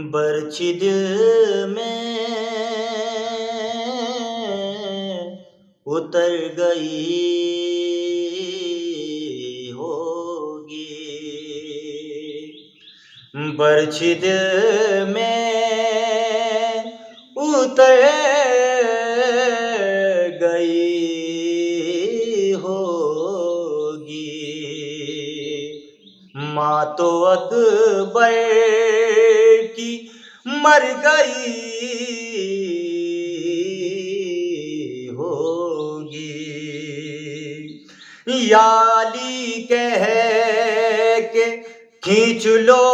बरछी दिल में उतर गई होगी, बरछी दिल में उतर गई होगी। माँ तो अकबर की मर गई होगी, याली कह के खींच लो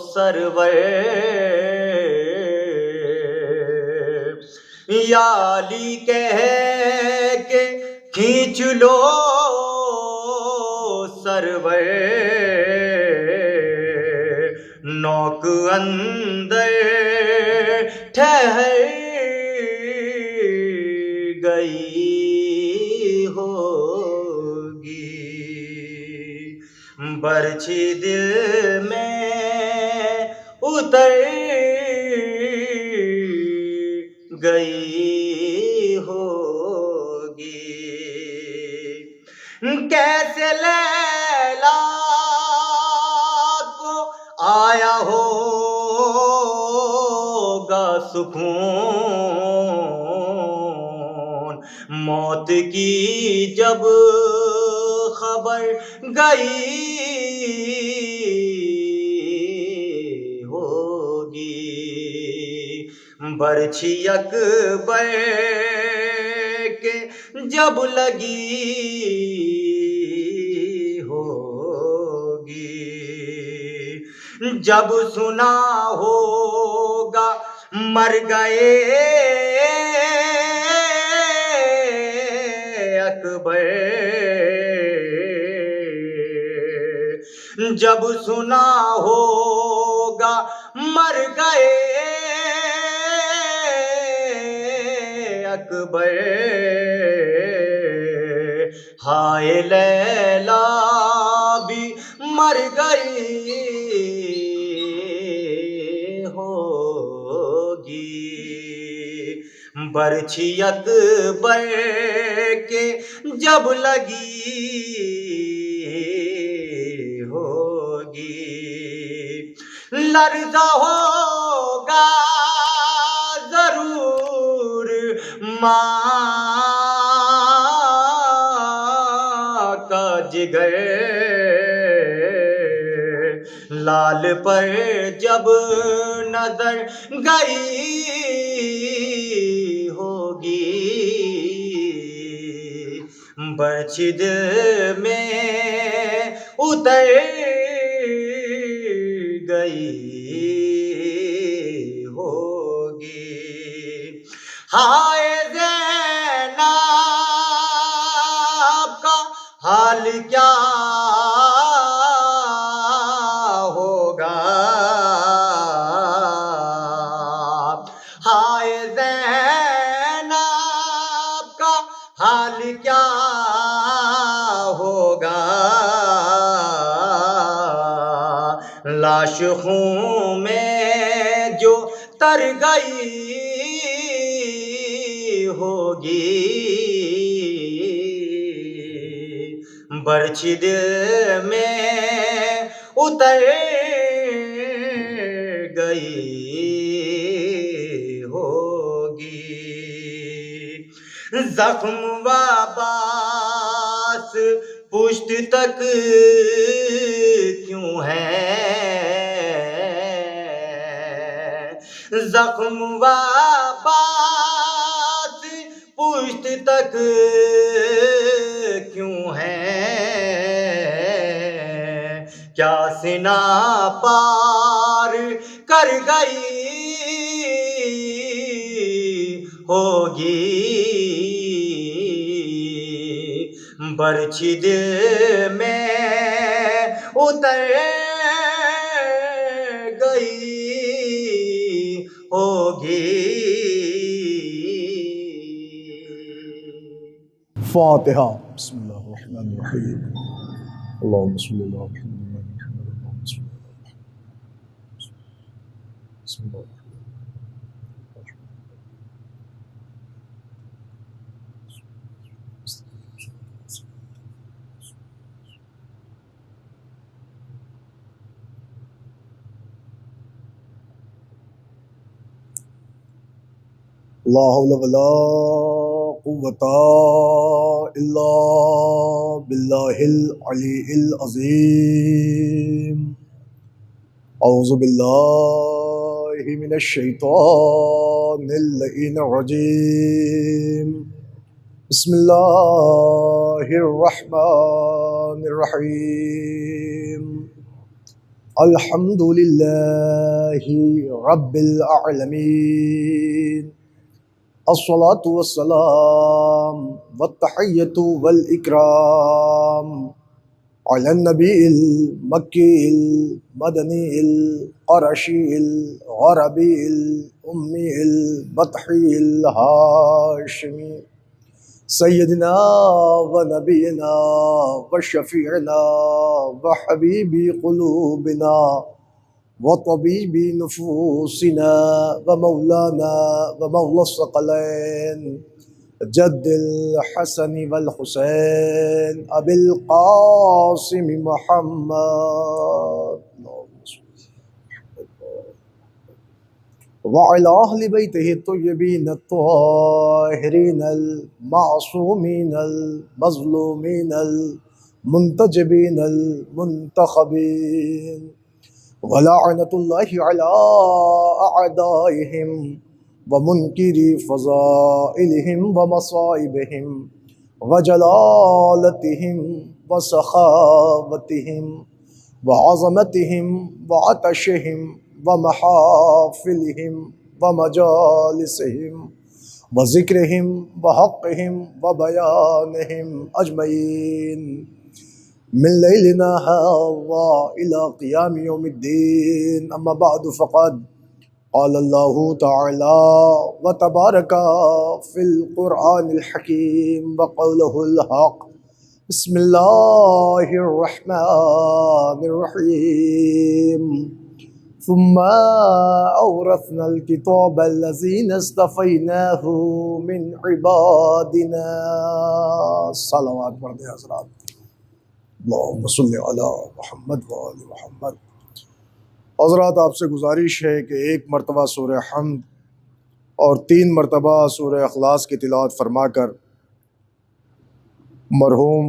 सरवर, याली कह के खींच लो सरवर, नौक अंदर ठहर गई होगी। बरछी दिल में उतर गई होगी। कैसे लैला को आया होगा सुकून, मौत की जब खबर गई होगी। बरछी अकबर के जब लगी होगी, जब सुना होगा मर गए अकबर, जब सुना होगा मर गए अकबर, हाय लैला भी मर गई होगी। बरछी अकबर के जब लगी होगी, लर्ज़ा होगा जरूर माँ का जिगर, लाल पर जब नजर गई होगी। बरछी दिल में उतर गई होगी। हाय ज़ैनब का हाल क्या होगा, हाय ज़ैनब का हाल क्या होगा, लाश खून में जो तर गई होगी। बरछी दिल में उतर गई होगी। जख्म वाबास पुष्ट तक क्यों है, जख्म वाबास पुष्ट तक क्यों है, क्या सीना पार कर गई होगी। बरछी दिल में उतर गई होगी। फातिहा। बिस्मिल्लाहिर्रहमानिर्रहीम। अल्लाहुम्मा सल्लि अला मुहम्मद अल्लाहुम्मा सल्लि अला मुहम्मद। ला हौला वला कुव्वता इल्ला बिल्लाहिल अलीइल अज़ीम। औज़ु बिल्लाहि मिनश शैतानिर लईनिर रजीम। बिस्मिल्लाहिर रहमानिर रहीम। अल्हम्दुलिल्लाहि रब्बिल आलमीन। अस्सलातु वस्सलाम वत्तहिय्यतु वल इकराम अलन नबील मक्कील मदनील क़ुरैशील गरबील उम्मील बतहील हाशिमी सय्यदना व नबीना व शफीअना व हबीबी क़ुलूबिना व तबीबी नुफूसिना व मौलाना व मौला सकलैन जद्दिल हसन वल हुसैन अबिल क़ासिम मुहम्मद व अला अहलि बैतिहि तय्यबीन अत्ताहिरीन अल मासूमीन अल मज़लूमीन अल मुंतजबीन अल मुंतखबीन व लअनतुल्लाहि अला अअदाइहिम व मुनकिरी फ़ज़ाइलिहिम व मसाइबिहिम व जलालतिहिम व सखावतिहिम व अज़मतिहिम व अतशिहिम व महाफिलिहिम व मजालिसिहिम व ज़िक्रिहिम व हक़्क़िहिम व बयानिहिम अजमईन मिन लैलिना हाज़ा इला क़ियाम यौमिद्दीन। अम्मा बअदु फ़क़द क़ाल अल्लाहु तआला व तबारका फ़िल क़ुरआनिल हकीम व क़ौलुहुल हक़। बिस्मिल्लाहिर्रहमानिर्रहीम। सुम्मा औरसनल किताबल्लज़ीना इस्तफ़ैनाहु मिन इबादिना। सलावत पढ़ दे हज़रात। अल्लाहुम्मा सल्लि अला मुहम्मद व आलि मुहम्मद। हज़रात, आपसे गुजारिश है कि एक मरतबा सूरह हम्द और 3 मरतबा सूरह इखलास की तिलावत फरमाकर मरहूम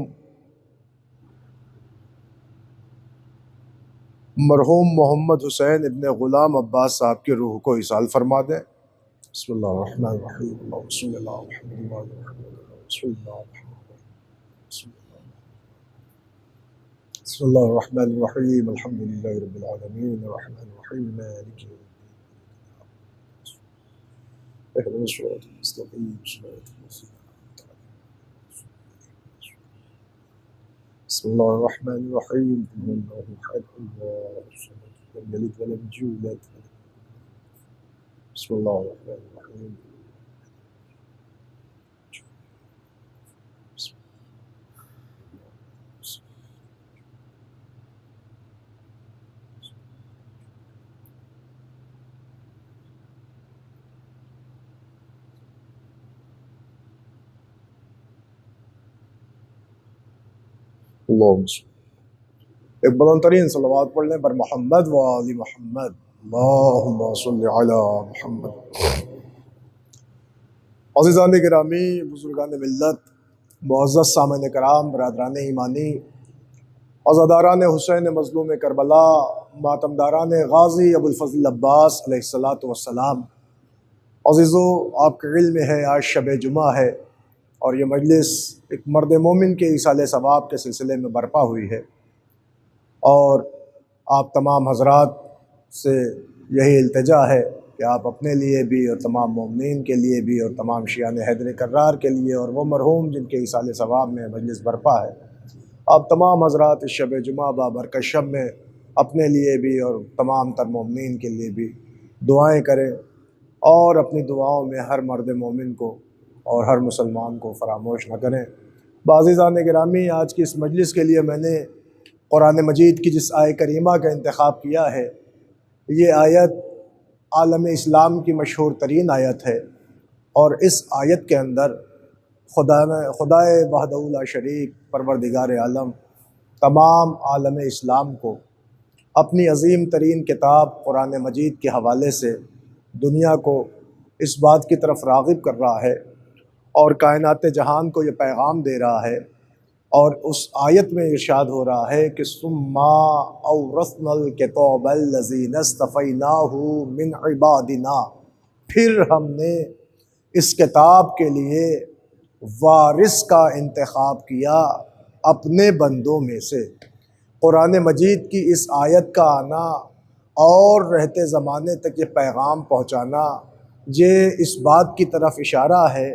मोहम्मद हुसैन इब्न ग़ुलाम अब्बास साहब की रूह को इसाल फरमा दें। बिस्मिल्लाहिर्रहमानिर्रहीम। अल्लाहुम्मा सल्लि अला मुहम्मद व आलि मुहम्मद। बिस्मिल्लाहिर्रहमानिर्रहीम। अल्हम्दुलिल्लाहि रब्बिल आलमीन अर्रहमानिर्रहीम मालिकि यौमिद्दीन इहदिनस सिरातल मुस्तक़ीम सिरातल लज़ीना अनअमता अलैहिम। बिस्मिल्लाहिर्रहमानिर्रहीम। क़ुल हुवल्लाहु अहद अल्लाहुस समद लम यलिद व लम यूलद। बिस्मिल्लाहिर्रहमानिर्रहीम। एक बुलंद तरीन सलवात पढ़ लें पर मोहम्मद व आलि मोहम्मद। अल्लाहुम्मा सल्लि अला मुहम्मद। अज़ीज़ान गिरामी, बुज़ुर्गान मिल्लत, मुअज़्ज़ज़ सामईन कराम, बरादरान ईमानी, अज़ादारान हुसैन मज़लूम करबला, मातमदारान गाज़ी अबुल फ़ज़ल अब्बास अलैहिस्सलातु वस्सलाम। अज़ीज़ो, आपके इल्म में है आज शब जुमा है और ये मजलिस एक मर्द मोमिन के इसाले सवाब के सिलसिले में बरपा हुई है और आप तमाम हज़रात से यही इल्तिजा है कि आप अपने लिए भी और तमाम मोमिनीन के लिए भी और तमाम शियान हैदर कर्रार के लिए और वो मरहूम जिनके इसाले सवाब में मजलिस बरपा है, आप तमाम हज़रात इस शब जुमा बाबरकत शब में अपने लिए भी और तमाम तर मोमिनीन के लिए भी दुआएँ करें और अपनी दुआओं में हर मर्द मोमिन को और हर मुसलमान को फरामोश न करें। बाज़ीज़ान गिरामी, आज की इस मजलिस के लिए मैंने कुरान मजीद की जिस आय करीमा का इंतखाब किया है, ये आयत आलम इस्लाम की मशहूर तरीन आयत है। और इस आयत के अंदर खुदाए वहदहू ला शरीक परवरदिगार आलम तमाम आलम इस्लाम को अपनी अज़ीम तरीन किताब कुरान मजीद के हवाले से दुनिया को इस बात की तरफ राग़िब कर रहा है और कायनात जहान को ये पैगाम दे रहा है। और उस आयत में इरशाद हो रहा है कि सुम्मा औरसनल किताबल्लज़ीना इस्तफ़ैनाहु मिन इबादिना, फिर हमने इस किताब के लिए वारिस का इंतखाब किया अपने बंदों में से। कुरान मजीद की इस आयत का आना और रहते ज़माने तक ये पैगाम पहुँचाना, ये इस बात की तरफ इशारा है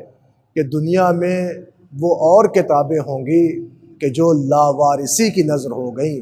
कि दुनिया में वो और किताबें होंगी कि जो लावारिसी की नज़र हो गई,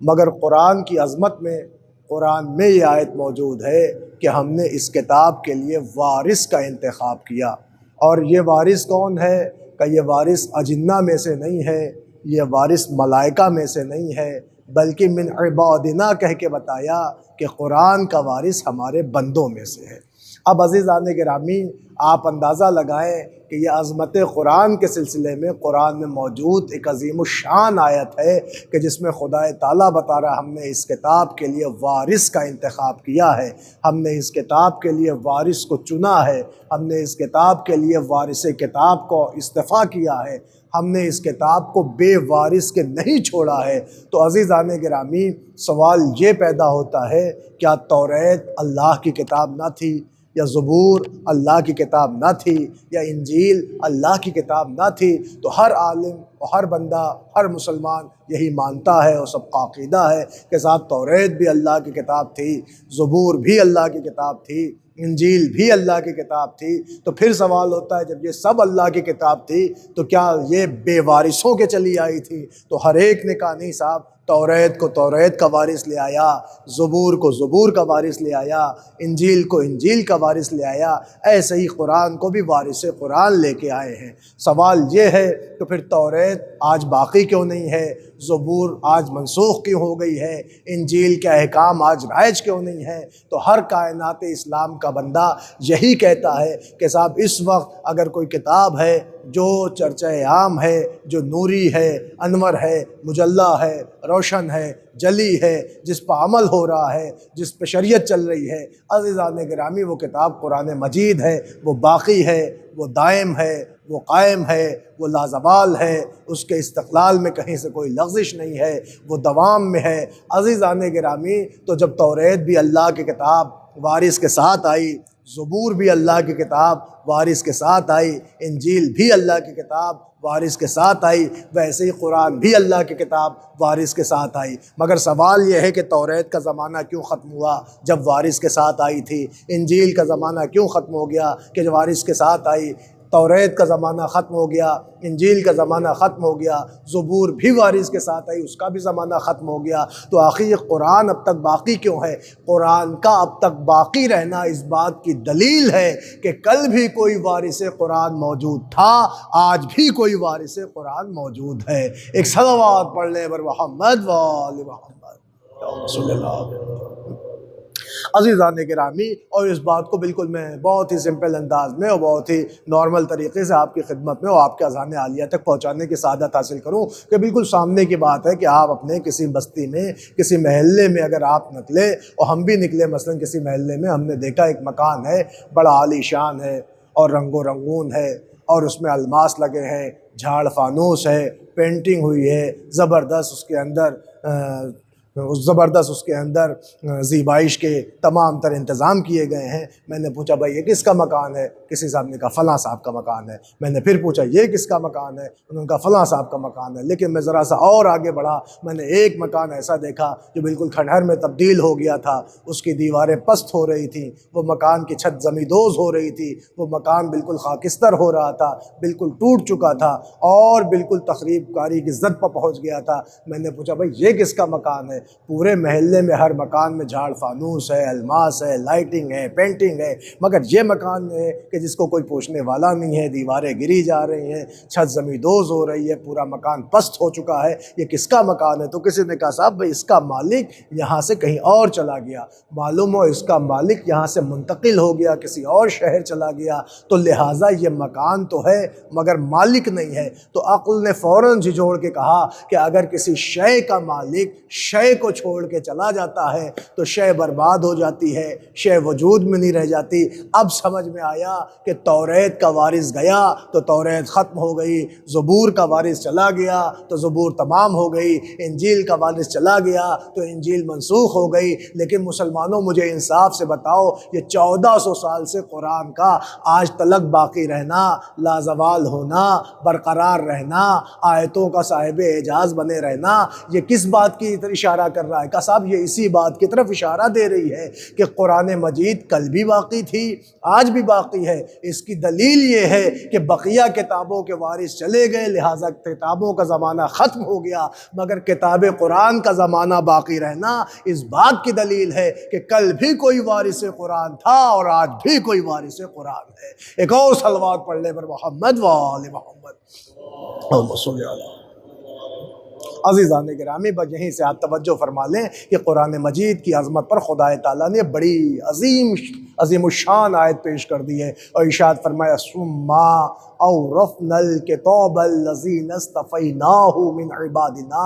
मगर कुरान की अज़मत में, कुरान में ये आयत मौजूद है कि हमने इस किताब के लिए वारिस का इंतखाब किया। और ये वारिस कौन है? कि ये वारिस अजिन्ना में से नहीं है, ये वारिस मलाइका में से नहीं है, बल्कि मिन इबादिना कह के बताया कि कुरान का वारिस हमारे बंदों में से है। अब अज़ीज़ान गिरामी, आप अंदाज़ा लगाएं कि यह अज़मत कुरान के सिलसिले में कुरान में मौजूद एक अज़ीमुश्शान आयत है कि जिसमें खुदाए ताला बता रहा, हमने इस किताब के लिए वारिस का इंतखाब किया है, हमने इस किताब के लिए वारिस को चुना है, हमने इस किताब के लिए वारिस किताब को इस्तिफ़ा किया है, हमने इस किताब को बेवारिस के नहीं छोड़ा है। तो अज़ीज़ान गिरामी, सवाल ये पैदा होता है, क्या तौरात अल्लाह की किताब ना थी, या ज़बूर अल्लाह की किताब ना थी, या इंजील अल्लाह की किताब ना थी? तो हर आलिम और हर बंदा, हर मुसलमान यही मानता है और सबका अक़ीदा है कि साथ तौरात भी अल्लाह की किताब थी, ज़बूर भी अल्लाह की किताब थी, इंजील भी अल्लाह की किताब थी। तो फिर सवाल होता है, जब ये सब अल्लाह की किताब थी तो क्या ये बेवारिसों के चली आई थी? तो हर एक ने कहा नहीं साहब, तौरात को तौरात का वारिस ले आया, ज़बूर को ज़बूर का वारिस ले आया, इंजील को इंजील का वारिस ले आया, ऐसे ही कुरान को भी वारिस कुरान लेके आए हैं। सवाल ये है तो फिर तौरात आज बाकी क्यों नहीं है, ज़बूर आज मनसूख क्यों हो गई है, इंजील के अहकाम आज राइज क्यों नहीं है? तो हर कायनात इस्लाम का बंदा यही कहता है कि साहब, इस वक्त अगर कोई किताब है जो चर्चा आम है, जो नूरी है, अनवर है, मुजल्ला है, रोशन है, जली है, जिस पर अमल हो रहा है, जिस पर शरीयत चल रही है, अज़ीज़ान गिरामी, वो किताब कुरान मजीद है, वो बाकी है, वो दायम है, वो कायम है, वो लाजवाल है, उसके इस्तक़लाल में कहीं से कोई लग़ज़िश नहीं है, वो दवाम में है। अज़ीज़ान गिरामी, तो जब तौरात भी अल्लाह की किताब वारिस के साथ आई, ज़बूर भी अल्लाह की किताब वारिस के साथ आई, इंजील भी अल्लाह की किताब वारिस के साथ आई, वैसे ही कुरान भी अल्लाह की किताब वारिस के साथ आई। मगर सवाल यह है कि तौरात का ज़माना क्यों ख़त्म हुआ जब वारिस के साथ आई थी? इंजील का ज़माना क्यों ख़त्म हो गया कि जब वारिस के साथ आई? तौरात का ज़माना ख़त्म हो गया, इंजील का ज़माना ख़त्म हो गया, ज़बूर भी वारिस के साथ आई, उसका भी ज़माना ख़त्म हो गया। तो आखिर ये कुरान अब तक बाकी क्यों है? कुरान का अब तक बाकी रहना इस बात की दलील है कि कल भी कोई वारिस कुरान मौजूद था, आज भी कोई वारिस कुरान मौजूद है। एक सलवात पढ़ ले बर मोहम्मद व आले मोहम्मद। अज़ीज़ान गिरामी, और इस बात को बिल्कुल मैं बहुत ही सिंपल अंदाज में और बहुत ही नॉर्मल तरीके से आपकी खिदमत में और आपके अज़ान आलिया तक पहुँचाने की सादत हासिल करूँ कि बिल्कुल सामने की बात है कि आप अपने किसी बस्ती में, किसी महल्ले में अगर आप निकले, और हम भी निकले, मसलन किसी महल्ले में हमने देखा एक मकान है, बड़ा आलीशान है और रंगो रंगून है, और उसमें अलमास लगे हैं, झाड़ फानूस है, पेंटिंग हुई है ज़बरदस्त, उसके अंदर ज़ीबाइश के तमाम तर इंतज़ाम किए गए हैं। मैंने पूछा भाई ये किसका मकान है? किसी साहब ने कहा फ़लाँ साहब का मकान है। मैंने फिर पूछा ये किसका मकान है? उन्होंने कहा फ़लाँ साहब का मकान है। लेकिन मैं ज़रा सा और आगे बढ़ा, मैंने एक मकान ऐसा देखा जो बिल्कुल खंडहर में तब्दील हो गया था, उसकी दीवारें पस्त हो रही थी, वो मकान की छत ज़मींदोज़ हो रही थी, वो मकान बिल्कुल खाकिस्तर हो रहा था, बिल्कुल टूट चुका था और बिल्कुल तख़रीब कारी की ज़द पर पहुँच गया था। मैंने पूछा भाई ये किसका मकान है? पूरे महल्ले में हर मकान में झाड़ फानूस है, अलमास है, लाइटिंग है, पेंटिंग है, मगर ये मकान है कि जिसको कोई पूछने वाला नहीं है, दीवारें गिरी जा रही हैं, छत ज़मींदोज़ हो रही है, पूरा मकान पस्त हो चुका है, ये किसका मकान है? तो किसी ने कहा साहब भाई इसका मालिक यहाँ से कहीं और चला गया, मालूम हो इसका मालिक यहाँ से मुंतकिल हो गया, किसी और शहर चला गया, तो लिहाजा ये मकान तो है मगर मालिक नहीं है। तो अक्ल ने फ़ौरन झिझोड़ के कहा कि अगर किसी शय का मालिक शय को छोड़ के चला जाता है तो शय बर्बाद हो जाती है, शय वजूद में नहीं रह जाती। अब समझ में आया कि तौरेत का वारिस गया तो तौरेत ख़त्म हो गई, ज़बूर का वारिस चला गया तो ज़बूर तमाम हो गई, इंजील का वारिस चला गया तो इंजील मनसूख हो गई। लेकिन मुसलमानों मुझे इंसाफ से बताओ, ये 1400 साल से कुरान का आज तलक बाकी रहना, लाजवाल होना, बरकरार रहना, आयतों का साहिब एजाज़ बने रहना, ये किस बात की इशारा कर रहा है? का साहब ये इसी बात की तरफ इशारा दे रही है कि कुरान मजीद कल भी बाकी थी, आज भी बाकी है। इसकी दलील ये है कि बकिया किताबों के वारिस चले गए, लिहाजा किताबों का ज़माना ख़त्म हो गया, मगर किताब कुरान का ज़माना बाकी रहना इस बात की दलील है कि कल भी कोई वारिस कुरान था और आज भी कोई वारिस कुरान है। एक और सलवात पढ़ने पर मोहम्मद व आले मोहम्मद। अज़ीज़ान गिरामी, बस यहीं से आप तवज्जो फरमा लें कि कुरान मजीद की अज़मत पर खुदा ताला ने बड़ी अज़ीमुश्शान आयत पेश कर दी है और इरशाद फरमाया सुम्मा औरफ़नल किताबल्लज़ीना इस्तफ़ैनाहु मिन इबादिना,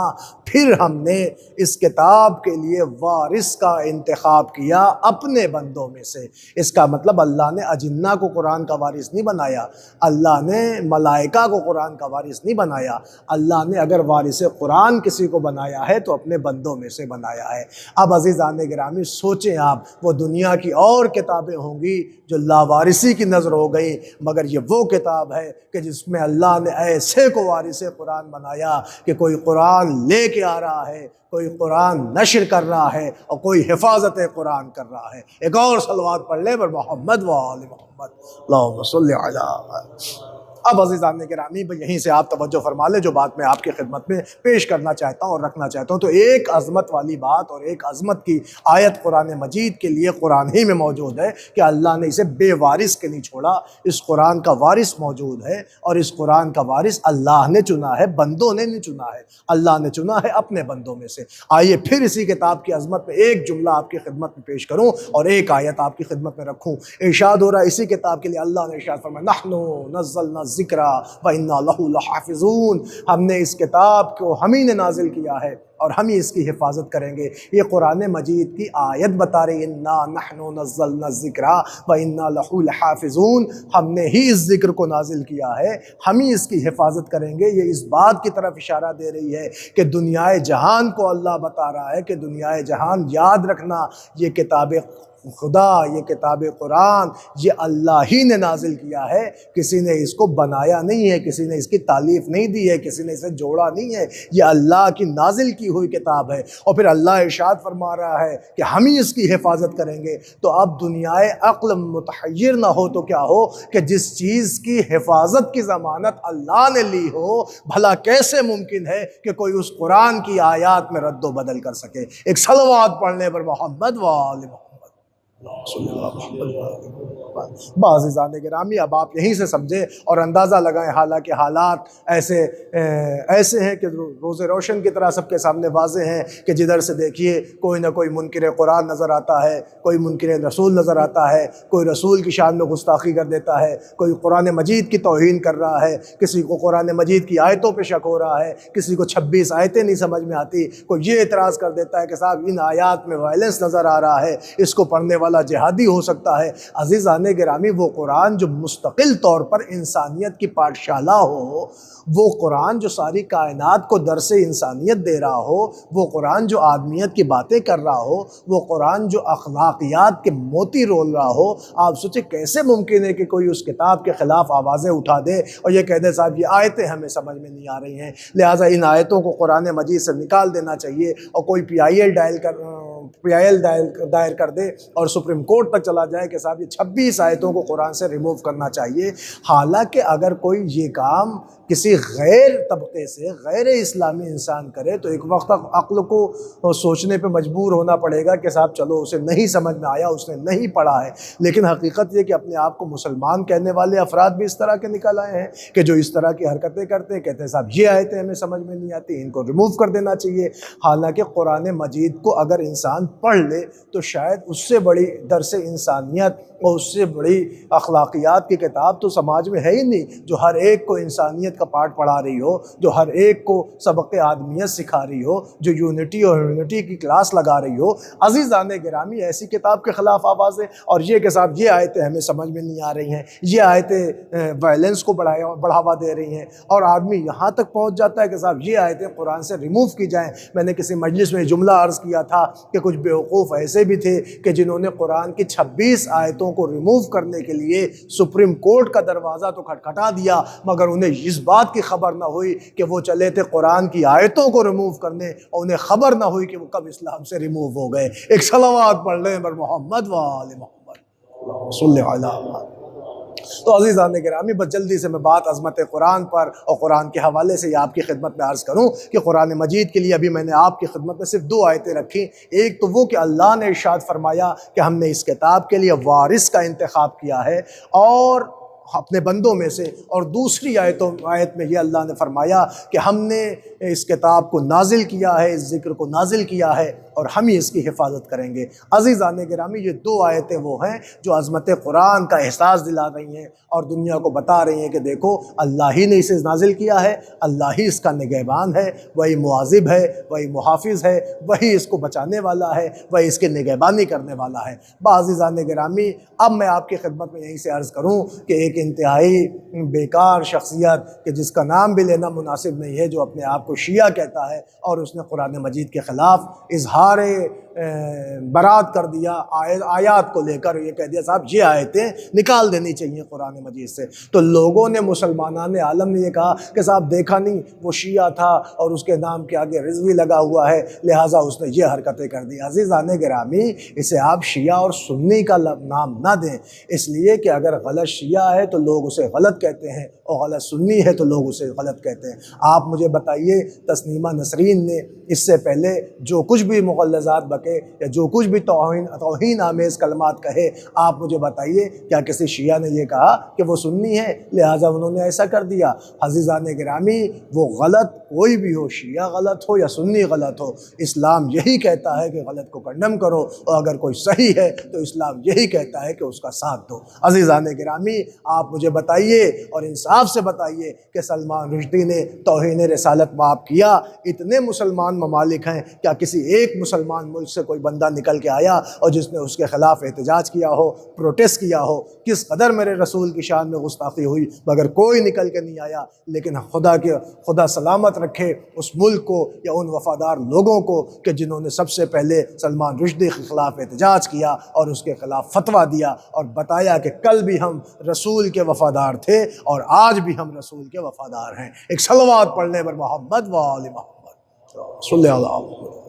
फिर हमने इस किताब के लिए वारिस का इंतखाब किया अपने बंदों में से। इसका मतलब अल्लाह ने अजिन्ना को कुरान का वारिस नहीं बनाया, अल्लाह ने मलाइका को कुरान का वारिस नहीं बनाया। अल्लाह ने अगर वारिस कुरान किसी को बनाया है तो अपने बंदों में से बनाया है। अब अज़ीज़ान गिरामी सोचें आप, वो दुनिया की और किताबें होंगी जो लावारिसी की नज़र हो गई, मगर ये वो किताब है कि जिसमें अल्लाह ने ऐसे को वारिस कुरान बनाया कि कोई कुरान ले के आ रहा है, कोई कुरान नशर कर रहा है और कोई हिफाजत कुरान कर रहा है। एक और सलवात पढ़ ले पर मोहम्मद व आले मोहम्मद, अल्लाहुम्मा सल्लि अला। अब अज़ीज़ान गिरामी, यहीं से आप तवज्जो फरमा ले जो बात मैं आपकी खिदमत में पेश करना चाहता हूँ और रखना चाहता हूँ। तो एक अज़मत वाली बात और एक अज़मत की आयत कुरान मजीद के लिए कुरान ही में मौजूद है कि अल्लाह ने इसे बेवारिस के नहीं छोड़ा, इस कुरान का वारिस मौजूद है और इस कुरान का वारिस अल्लाह ने चुना है, बंदों ने नहीं चुना है, अल्लाह ने चुना है अपने बंदों में से। आइए फिर इसी किताब की अज़मत में एक जुमला आपकी खिदमत में पेश करूँ और एक आयत आपकी खिदमत में रखूँ। इरशाद हो रहा है इसी किताब के लिए, अल्लाह ने इरशाद फरमाया नहनु नज़्ज़लना ज़िक्रा व इन्ना लहू लहाफ़िज़ून, हमने इस किताब को हम ही ने नाजिल किया है और हम ही इसकी हिफाजत करेंगे। ये कुरान मजीद की आयत बता रही है, इन्ना नहनु नज़्ज़लना ज़िक्रा व इन्ना लहू लहाफ़िज़ून, हमने ही इस ज़िक्र को नाजिल किया है, हम ही इसकी हिफाजत करेंगे। ये इस बात की तरफ इशारा दे रही है कि दुनियाए जहान को अल्लाह बता रहा है कि दुनियाए जहान याद रखना, ये किताब खुदा, ये किताब कुरान, ये अल्लाह ही ने नाजिल किया है, किसी ने इसको बनाया नहीं है, किसी ने इसकी तालीफ नहीं दी है, किसी ने इसे जोड़ा नहीं है, ये अल्लाह की नाजिल की हुई किताब है। और फिर अल्लाह इरशाद फरमा रहा है कि हम ही इसकी हिफाजत करेंगे। तो अब दुनियाए अक्ल मुतहय्यर ना हो तो क्या हो कि जिस चीज़ की हिफाजत की ज़मानत अल्लाह ने ली हो, भला कैसे मुमकिन है कि कोई उस कुरान की आयात में रद्द बदल कर सके। एक सलवात पढ़ने पर मोहम्मद व आले मोहम्मद। बाज़ीज़ान गिरामी, अब आप यहीं से समझें और अंदाज़ा लगाएं, हालांकि हालात ऐसे हैं कि रोज़े रोशन की तरह सबके सामने वाज़े हैं कि जिधर से देखिए कोई ना कोई मुनकिर कुरान नज़र आता है, कोई मुनकिर रसूल नज़र आता है, कोई रसूल की शान में गुस्ताखी कर देता है, कोई कुरान मजीद की तौहीन कर रहा है, किसी को कुरान मजीद की आयतों पर शक हो रहा है, किसी को 26 आयतें नहीं समझ में आती, कोई ये एतराज़ कर देता है कि साहब इन आयात में वायलेंस नज़र आ रहा है, इसको पढ़ने वाला जिहादी हो सकता है। अज़ीज़ान गिरामी, वो कुरान जो मुस्तकिल तौर पर इंसानियत की पाठशाला हो, वो कुरान जो सारी कायनात को दर्स इंसानियत दे रहा हो, वो कुरान जो आदमियत की बातें कर रहा हो, वो कुरान जो अखलाकियात के मोती रोल रहा हो, आप सोचे कैसे मुमकिन है कि कोई उस किताब के ख़िलाफ़ आवाज़ें उठा दे और ये कह दे साहब ये आयतें हमें समझ में नहीं आ रही हैं, लिहाजा इन आयतों को कुरान मजीद से निकाल देना चाहिए और कोई PIL PIL दायर कर दे और सुप्रीम कोर्ट तक चला जाए कि साहब ये 26 आयतों को कुरान से रिमूव करना चाहिए। हालांकि अगर कोई ये काम किसी गैर तबके से गैर इस्लामी इंसान करे तो एक वक्त तक अक्ल को सोचने पे मजबूर होना पड़ेगा कि साहब चलो उसे नहीं समझ में आया, उसने नहीं पढ़ा है। लेकिन हकीकत ये कि अपने आप को मुसलमान कहने वाले अफराद भी इस तरह के निकल आए हैं कि जो इस तरह की हरकतें करते हैं, कहते हैं साहब ये आयतें हमें समझ में नहीं आती, इनको रिमूव कर देना चाहिए। हालांकि कुरान मजीद को अगर इंसान पढ़ ले तो शायद उससे बड़ी दरस इंसानियत और उससे बड़ी अखलाकियात की किताब तो समाज में है ही नहीं, जो हर एक को इंसानियत का पाठ पढ़ा रही हो, जो हर एक को सबक आदमियत सिखा रही हो, जो यूनिटी और यूनिटी की क्लास लगा रही हो। अज़ीज़ान गिरामी, ऐसी किताब के ख़िलाफ़ आवाज़ें और ये कि साहब ये आयतें हमें समझ में नहीं आ रही हैं, ये आयतें वायलेंस को बढ़ावा दे रही हैं, और आदमी यहाँ तक पहुँच जाता है कि साहब ये आयतें कुरान से रिमूव की जाएँ। मैंने किसी मजलिस में जुमला अर्ज़ किया था कि कुछ बेवकूफ़ ऐसे भी थे कि जिन्होंने कुरान की 26 आयतों को रिमूव करने के लिए सुप्रीम कोर्ट का दरवाज़ा तो खटखटा दिया, मगर उन्हें इस बात की खबर ना हुई कि वो चले थे कुरान की आयतों को रिमूव करने, और उन्हें खबर ना हुई कि वो कब इस्लाम से रिमूव हो गए। एक सलावत पढ़ लें बर मोहम्मद व आले मोहम्मद सल्लल्लाहु अलैहि वसल्लम। तो अज़ीज़ान गिरामी, बस जल्दी से मैं बात अज़मत कुरान पर और कुरान के हवाले से आपकी खिदमत में अर्ज़ करूँ कि कुरान मजीद के लिए अभी मैंने आपकी खिदमत में सिर्फ 2 आयतें रखी। एक तो वो कि अल्लाह ने इरशाद फरमाया कि हमने इस किताब के लिए वारिस का इंतखाब किया है और अपने बंदों में से, और दूसरी आयत में ये अल्लाह ने फरमाया कि हमने इस किताब को नाजिल किया है, इस ज़िक्र को नाजिल किया है और हम ही इसकी हिफाजत करेंगे। अज़ीज़ान गिरामी, ये 2 आयतें वो हैं जो अज़मत कुरान का एहसास दिला रही हैं और दुनिया को बता रही हैं कि देखो अल्लाह ही ने इसे नाजिल किया है, अल्लाह ही इसका निगहबान है, वही मुआज़िब है, वही मुहाफ़िज़ है, वही इसको बचाने वाला है, वही इसकी निगहबानी करने वाला है। अज़ीज़ान गिरामी, अब मैं आपकी खिदमत में यहीं से अर्ज़ करूँ कि एक इंतहाई बेकार शख्सियत कि जिसका नाम भी लेना मुनासिब नहीं है, जो अपने आप को शिया कहता है और उसने कुरान मजीद के ख़िलाफ़ इजहार बरात कर दिया आयात को लेकर, ये कह दिया साहब ये आयतें निकाल देनी चाहिए कुरान मजीद से। तो लोगों ने, मुसलमानान आलम ने ये कहा कि साहब देखा नहीं वो शिया था और उसके नाम के आगे रिजवी लगा हुआ है, लिहाजा उसने ये हरकतें कर दी। अज़ीज़ान गिरामी, इसे आप शिया और सुन्नी का नाम ना दें, इसलिए कि अगर गलत शिया है तो लोग उसे गलत कहते हैं और गलत सुन्नी है तो लोग उसे गलत कहते हैं। आप मुझे बताइए, तस्नीमा नसरीन ने इससे पहले जो कुछ भी मुग़ल्लज़ात बके या जो कुछ भी तौहीन आमेज़ कलमात कहे, आप मुझे बताइए क्या किसी शिया ने यह कहा कि वो सुन्नी है लिहाजा उन्होंने ऐसा कर दिया? अज़ीज़ान गिरामी, वो गलत कोई भी हो, शिया गलत हो या सुन्नी गलत हो, इस्लाम यही कहता है कि गलत को कंडम करो, और अगर कोई सही है तो इस्लाम यही कहता है कि उसका साथ दो। अज़ीज़ान गिरामी, आप मुझे बताइए और इंसाफ से बताइए कि सलमान रुश्दी ने तौहीन रिसालत माफ़ किया? इतने मुसलमान ममालिक हैं, क्या किसी एक मुसलमान मुल्क से कोई बंदा निकल के आया और जिसने उसके ख़िलाफ़ एहतजाज किया हो, प्रोटेस्ट किया हो? किस कदर मेरे रसूल की शान में गुस्ताखी हुई, मगर कोई निकल के नहीं आया। लेकिन खुदा सलामत रखे उस मुल्क को या उन वफ़ादार लोगों को कि जिन्होंने सबसे पहले सलमान रुश्दी के ख़िलाफ़ एहतजाज किया और उसके ख़िलाफ़ फतवा दिया और बताया कि कल भी हम रसूल के वफ़ादार थे और आज भी हम रसूल के वफ़ादार हैं। एक सलवात पढ़ने पर मोहम्मद व आले मोहम्मद सल्लल्लाहु अलैहि वसल्लम।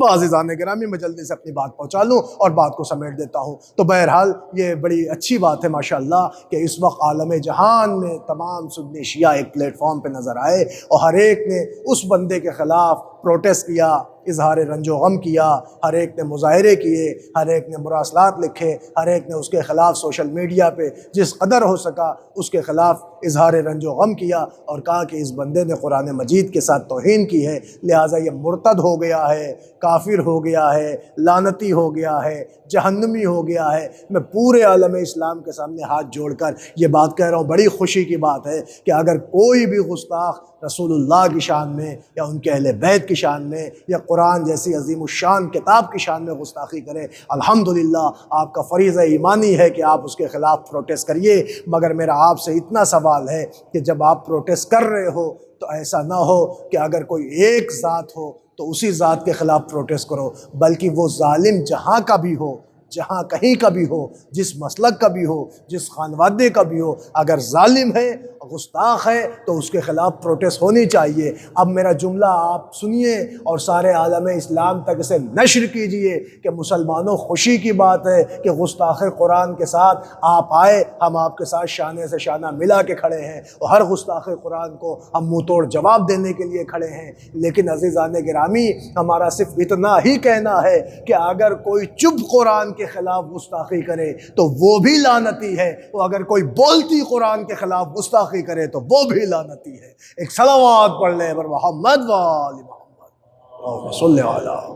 अज़ीज़ान गिरामी, मैं जल्दी से अपनी बात पहुँचा लूँ और बात को समेट देता हूँ। तो बहरहाल ये बड़ी अच्छी बात है माशाअल्लाह कि इस वक्त आलम जहान में तमाम सुन्नी शिया एक प्लेटफॉर्म पे नज़र आए और हर एक ने उस बंदे के ख़िलाफ़ प्रोटेस्ट किया, इजहार रंजो गम किया, हर एक ने मुजाहरे किए, हर एक ने मुरासलात लिखे, हर एक ने उसके ख़िलाफ़ सोशल मीडिया पे जिस कदर हो सका उसके ख़िलाफ़ इजहार रंजो गम किया और कहा कि इस बंदे ने कुरान मजीद के साथ तौहीन की है, लिहाजा ये मुर्तद हो गया है, काफिर हो गया है, लानती हो गया है, जहन्नमी हो गया है। मैं पूरे आलम इस्लाम के सामने हाथ जोड़कर ये बात कह रहा हूँ, बड़ी खुशी की बात है कि अगर कोई भी गुस्ताख रसूलुल्लाह की शान में या उनके अहले बैत की शान में या कुरान जैसी अज़ीमुश्शान किताब की शान में गुस्ताखी करे, अल्हम्दुलिल्लाह आपका फ़रीज़ा ईमानी है कि आप उसके ख़िलाफ़ प्रोटेस्ट करिए। मगर मेरा आपसे इतना सवाल है कि जब आप प्रोटेस्ट कर रहे हो तो ऐसा ना हो कि अगर कोई एक ज़ात हो तो उसी ज़ात के ख़िलाफ़ प्रोटेस्ट करो, बल्कि वो ज़ालिम जहाँ का भी हो, जहाँ कहीं का भी हो, जिस मसलक का भी हो, जिस खानवादे का भी हो, अगर ज़ालिम है गुस्ताख है तो उसके ख़िलाफ़ प्रोटेस्ट होनी चाहिए। अब मेरा जुमला आप सुनिए और सारे आलम इस्लाम तक इसे नश्र कीजिए कि मुसलमानों, खुशी की बात है कि गुस्ताख कुरान के साथ आप आए, हम आपके साथ शाने से शाना मिला के खड़े हैं और हर गुस्ताख कुरान को हम मुँह तोड़ जवाब देने के लिए खड़े हैं। लेकिन अज़ीज़ान गिरामी, हमारा सिर्फ इतना ही कहना है कि अगर कोई चुप कुरान के ख़िलाफ़ गुस्ताखी करे तो वो भी लानती है, और अगर कोई बोलती कुरान के ख़िलाफ़ गुस्ताखी करे तो वो भी लानती है। एक सलावत पढ़ ले पर मोहम्मद वाली मोहम्मद सल्लल्लाहु अलैहि।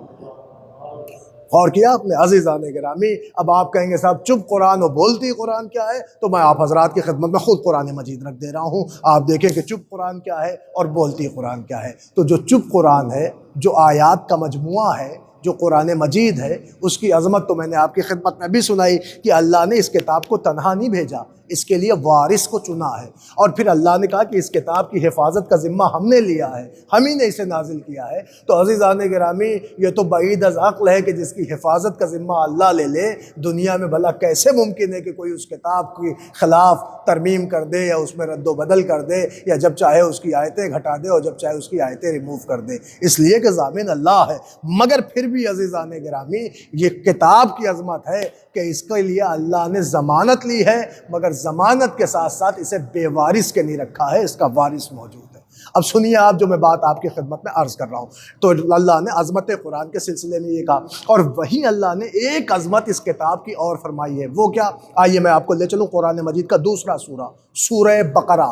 और किया आपने अज़ीज़ान गिरामी। अब आप कहेंगे साहब चुप कुरान और बोलती कुरान क्या है, तो मैं आप हजरात की खिदमत में ख़ुद कुरान मजीद रख दे रहा हूँ। आप देखें कि चुप कुरान क्या है और बोलती कुरान क्या है। तो जो चुप कुरान है, जो आयात का मजमुआ है, जो कुरान मजीद है, उसकी अज़मत तो मैंने आपकी खिदमत में भी सुनाई कि अल्लाह ने इस किताब को तन्हा नहीं भेजा, इसके लिए वारिस को चुना है। और फिर अल्लाह ने कहा कि इस किताब की हिफाजत का ज़िम्मा हमने लिया है, हम ही ने इसे नाजिल किया है। तो अज़ीज़ान गिरामी, ये तो बईद अज़ अक़्ल है कि जिसकी हिफाजत का ज़िम्मा अल्लाह ले ले, दुनिया में भला कैसे मुमकिन है कि कोई उस किताब के ख़िलाफ़ तरमीम कर दे या उसमें रद्दो बदल कर दे, या जब चाहे उसकी आयतें घटा दे और जब चाहे उसकी आयतें रिमूव कर दे। इसलिए कि ज़ामिन अल्लाह है। मगर फिर भी अज़ीज़ान गिरामी, ये किताब की अज़मत है कि इसके लिए अल्लाह ने ज़मानत ली है, मगर ज़मानत के साथ साथ इसे बेवारिस के नहीं रखा है, इसका वारिस मौजूद है। अब सुनिए आप, जो मैं बात आपकी खिदमत में अर्ज़ कर रहा हूँ, तो अल्लाह ने अज़मत कुरान के सिलसिले में ये कहा, और वहीं अल्लाह ने एक अज़मत इस किताब की और फरमाई है। वो क्या? आइए मैं आपको ले चलूँ कुरान मजीद का दूसरा सूरा, सूरह बकरा,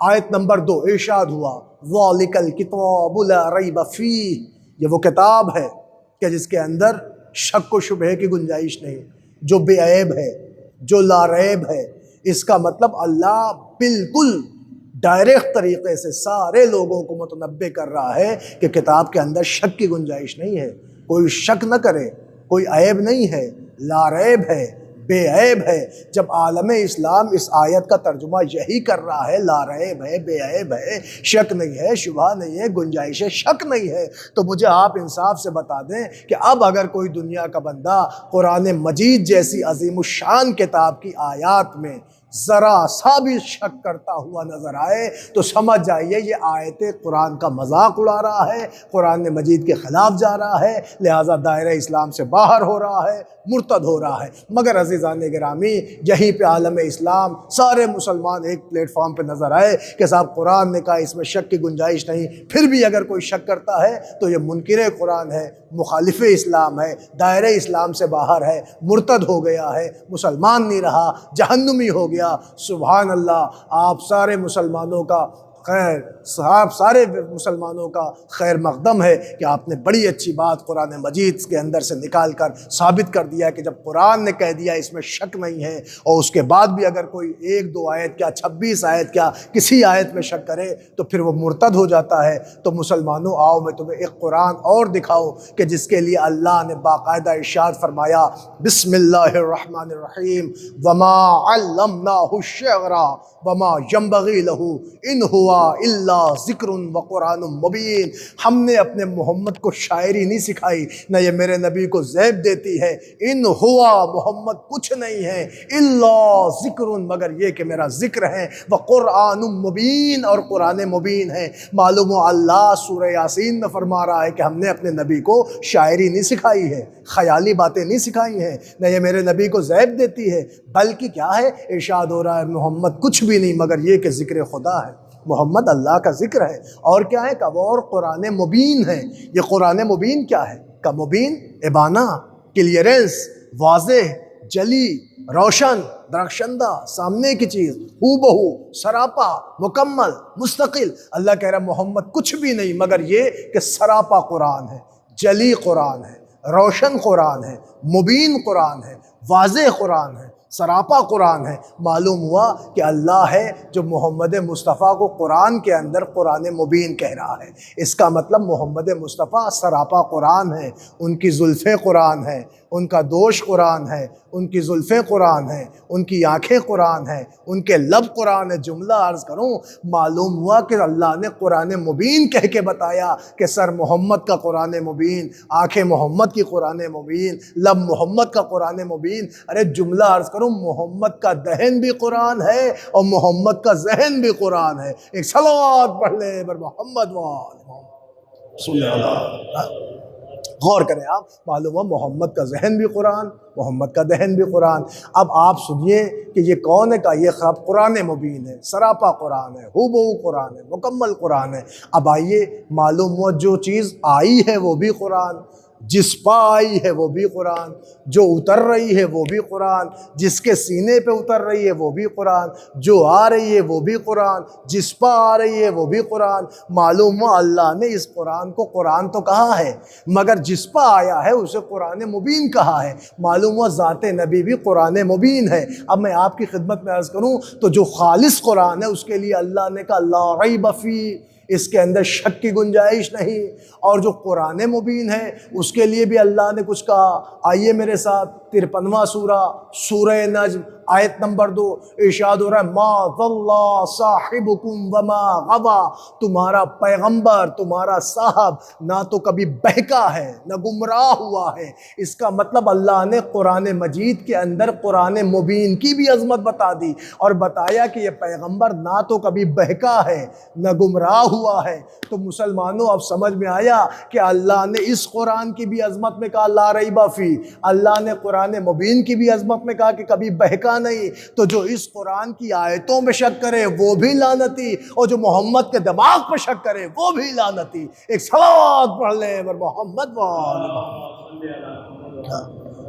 आयत नंबर 2। इरशाद हुआ, ज़ालिकल किताबु ला रैब फीह, ये वो किताब है कि जिसके अंदर शक व शुबहे की गुंजाइश नहीं, जो बेऐब है, जो लारैब है। इसका मतलब अल्लाह बिल्कुल डायरेक्ट तरीक़े से सारे लोगों को मुतनब्बे कर रहा है कि किताब के अंदर शक की गुंजाइश नहीं है, कोई शक न करे, कोई ऐब नहीं है, लारैब है, बेऐब है। जब आलम इस्लाम इस आयत का तर्जुमा यही कर रहा है, लारैब है, बेऐब है, शक नहीं है, शुबहा नहीं है, गुंजाइश शक नहीं है, तो मुझे आप इंसाफ से बता दें कि अब अगर कोई दुनिया का बंदा कुरान मजीद जैसी अज़ीमुश्शान किताब की आयत में ज़रा सा भी शक करता हुआ नज़र आए तो समझ जाइए ये आयत कुरान का मजाक उड़ा रहा है, कुरान मजीद के ख़िलाफ़ जा रहा है, लिहाजा दायरा इस्लाम से बाहर हो रहा है, मुर्तद हो रहा है। मगर अज़ीज़ान गिरामी, यहीं पे आलम इस्लाम सारे मुसलमान एक प्लेटफॉर्म पे नज़र आए कि साहब कुरान ने कहा इसमें शक की गुंजाइश नहीं, फिर भी अगर कोई शक करता है तो ये मुनकिर कुरान है, मुखालिफ इस्लाम है, दायरा इस्लाम से बाहर है, मुर्तद हो गया है, मुसलमान नहीं रहा, जहन्नुमी हो गया। सुभान अल्लाह, आप सारे मुसलमानों का खैर, साहब सारे मुसलमानों का खैर मकदम है कि आपने बड़ी अच्छी बात कुरान मजीद के अंदर से निकाल कर साबित कर दिया कि जब कुरान ने कह दिया इसमें शक नहीं है, और उसके बाद भी अगर कोई 1-2 आयत क्या 26 आयत क्या किसी आयत में शक करे तो फिर वो मुर्तद हो जाता है। तो मुसलमानों, आओ मैं तुम्हें एक कुरान और दिखाऊं कि जिसके लिए अल्लाह ने बाकायदा इरशाद फरमाया, बिस्मिल्लाहिर्रहमानिर्रहीम, वमा अल्लमनाहु शिअरा वमा यंबगी लहू इन हुआ इल्ला ज़िक्रुन व कुरानुम मुबीन। हमने अपने मोहम्मद को शायरी नहीं सिखाई, न ये मेरे नबी को ज़ैब देती है। इन हुआ, मोहम्मद कुछ नहीं है, इल्ला ज़िक्रुन, मगर ये कि मेरा ज़िक्र है, व कुरानुम मुबीन, और कुरान मुबीन है। मालूम हो अल्लाह सूरह यासीन में फरमा रहा है कि हमने अपने नबी को शायरी नहीं सिखाई है, ख़याली बातें नहीं सिखाई हैं, न ये मेरे नबी को ज़ैब देती है, बल्कि क्या है, इरशाद हो रहा है मोहम्मद कुछ भी नहीं मगर ये कि ज़िक्र खुदा है, मोहम्मद अल्लाह का ज़िक्र है। और क्या है? कब और कुरान मुबीन है। ये कुरान मुबीन क्या है? का मुबीन इबाना, क्लियरेंस, वाज़ेह, जली, रोशन, दरख्शंदा, सामने की चीज़, हूबहू, सरापा, मुकम्मल, मुस्तकिल। अल्लाह कह रहा है मोहम्मद कुछ भी नहीं मगर ये कि सरापा कुरान है, जली कुरान है, रोशन कुरान है, मुबीन कुरान है, वाज़ेह कुरान है, सरापा कुरान है। मालूम हुआ कि अल्लाह है जो मोहम्मद मुस्तफ़ा को कुरान के अंदर कुरान मुबीन कह रहा है। इसका मतलब मोहम्मद मुस्तफ़ा सरापा कुरान है, उनकी जुल्फ़े कुरान है, उनका दोष कुरान है, उनकी जुल्फ़ें कुरान है, उनकी आंखें कुरान है, उनके लब कुरान है। जुमला अर्ज़ करूँ, मालूम हुआ कि अल्लाह ने कुरान मुबीन कह के बताया कि सर मोहम्मद का कुरान मुबीन, आंखें मोहम्मद की कुरान मुबीन, लब मोहम्मद का कुरान मुबीन। अरे जुमला अर्ज़ करूँ, मोहम्मद का दहन भी कुरान है और मोहम्मद का जहन भी कुरान है। एक सलावत पढ़ ले बर मोहम्मद गौर करें आप, मालूम हुआ मोहम्मद का जहन भी कुरान, मोहम्मद का दहन भी कुरान। अब आप सुनिए कि ये कौन है का, ये खब कुरान मुबीन है, सरापा कुरान है, हुबहू कुरान है, मुकम्मल कुरान है। अब आइए, मालूम हुआ जो चीज़ आई है वो भी कुरान, जिस पा आई है वो भी कुरान, जो उतर रही है वो भी कुरान, जिसके सीने पे उतर रही है वो भी कुरान, जो आ रही है वो भी कुरान, जिस पा आ रही है वो भी कुरान। मालूम हुआ अल्लाह ने इस कुरान को कुरान तो कहा है, मगर जिस पा आया है उसे कुरान मुबीन कहा है। मालूम हुआ ज़ाते नबी भी कुरान मुबीन है। अब मैं आपकी खिदमत में अर्ज़ करूँ तो जो खालिस कुरान है उसके लिए अल्लाह ने कहा ला रैब फी, इसके अंदर शक की गुंजाइश नहीं। और जो कुरान मुबीन है उसके लिए भी अल्लाह ने कुछ कहा। आइए मेरे साथ 53वां सूरा, सूरह नज्म, आयत नंबर 2, इरशाद हो रहा है मा ज़ल्ला साहिबुकुम वमा गवा, तुम्हारा पैगंबर, तुम्हारा साहब ना तो कभी बहका है ना गुमराह हुआ है। इसका मतलब अल्लाह ने कुरान मजीद के अंदर कुरान मुबीन की भी अजमत बता दी और बताया कि यह पैगंबर ना तो कभी बहका है ना गुमराह हुआ है। तो मुसलमानों, अब समझ में आया कि अल्लाह ने इस कुरान की भी अजमत में कहा ला रैब फी, अल्लाह ने कुरान मुबीन की भी अजमत में कहा कि कभी बहका नहीं। तो जो इस कुरान की आयतों में शक करे वो भी लानती, और जो मोहम्मद के दिमाग पर शक करे वो भी लानती। एक सलावत पढ़ ले मोहम्मद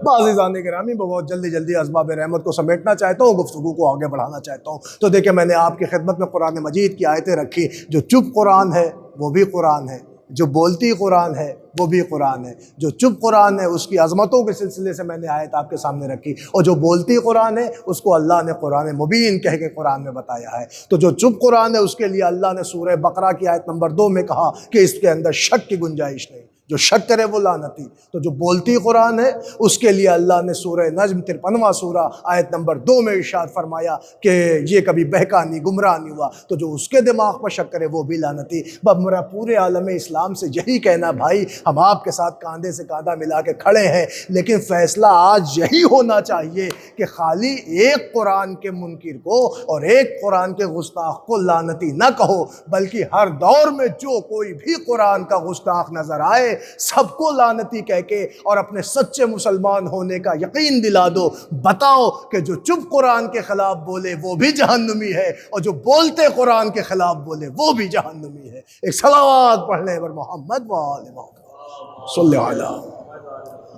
बाज़ीज़ान गिरामी। बहुत जल्दी जल्दी असबाब रहमत को समेटना चाहता हूँ, गुफ्तगू को आगे बढ़ाना चाहता हूँ। तो देखिए, मैंने आपकी खिदमत में कुरान मजीद की आयतें रखी। जो चुप कुरान है वो भी कुरान है, जो बोलती कुरान है वो भी कुरान है। जो चुप कुरान है उसकी अज़मतों के सिलसिले से मैंने आयत आपके सामने रखी, और जो बोलती कुरान है उसको अल्लाह ने कुरान मुबीन कह के कुरान में बताया है। तो जो चुप कुरान है उसके लिए अल्लाह ने सूरह बकरा की आयत नंबर 2 में कहा कि इसके अंदर शक की गुंजाइश नहीं, जो शक करे वो लानती। तो जो बोलती कुरान है उसके लिए अल्लाह ने सूरह नज्म 53वां सूरा आयत नंबर 2 में इरशाद फरमाया कि ये कभी बहका नहीं, गुमराह नहीं हुआ। तो जो उसके दिमाग पर शक करे वो भी लानती। बस मेरा पूरे आलम इस्लाम से यही कहना, भाई हम आपके साथ कांधे से कांधा मिला के खड़े हैं, लेकिन फैसला आज यही होना चाहिए कि खाली एक कुरान के मुनकिर को और एक कुरान के गुस्ताख को लानती ना कहो, बल्कि हर दौर में जो कोई भी कुरान का गुस्ताख नजर आए सबको लानती कह के और अपने सच्चे मुसलमान होने का यकीन दिला दो। बताओ कि जो चुप कुरान के खिलाफ बोले वो भी जहन्नुमी है, और जो बोलते कुरान के खिलाफ बोले वो भी जहन्नुमी है। एक सलावत पढ़ ले बर मोहम्मद व आले मोहम्मद सल्लल्लाहु अलैहि।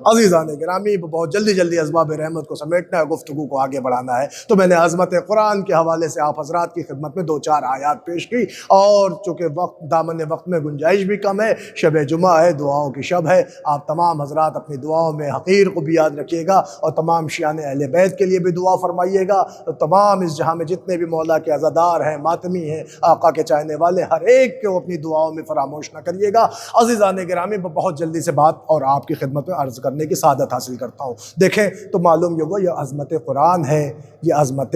अज़ीज़ान गिरामी, बहुत जल्दी जल्दी असबाब रहमत को समेटना है, गुफ्तगू को आगे बढ़ाना है। तो मैंने अज़मत कुरान के हवाले से आप हज़रात की खिदमत में 2-4 आयात पेश की, और चूँकि वक्त दामन वक्त में गुंजाइश भी कम है, शब जुमा है, दुआओं की शब है। आप तमाम हज़रात अपनी दुआओं में हक़ीर को भी याद रखिएगा, और तमाम शियाने अहले बैत के लिए भी दुआ फरमाइएगा। तो तमाम इस जहाँ में जितने भी मौला के अज़ादार हैं, मातमी हैं, आका के चाहने वाले, हर एक को अपनी दुआओं में फरामोश न करिएगा। अज़ीज़ान गिरामी, बहुत जल्दी से बात और आपकी खिदमत में अर्ज़ करने की सादत हासिल करता हूँ। देखें तो मालूम होगा यह अज़मत कुरान है, यह अज़मत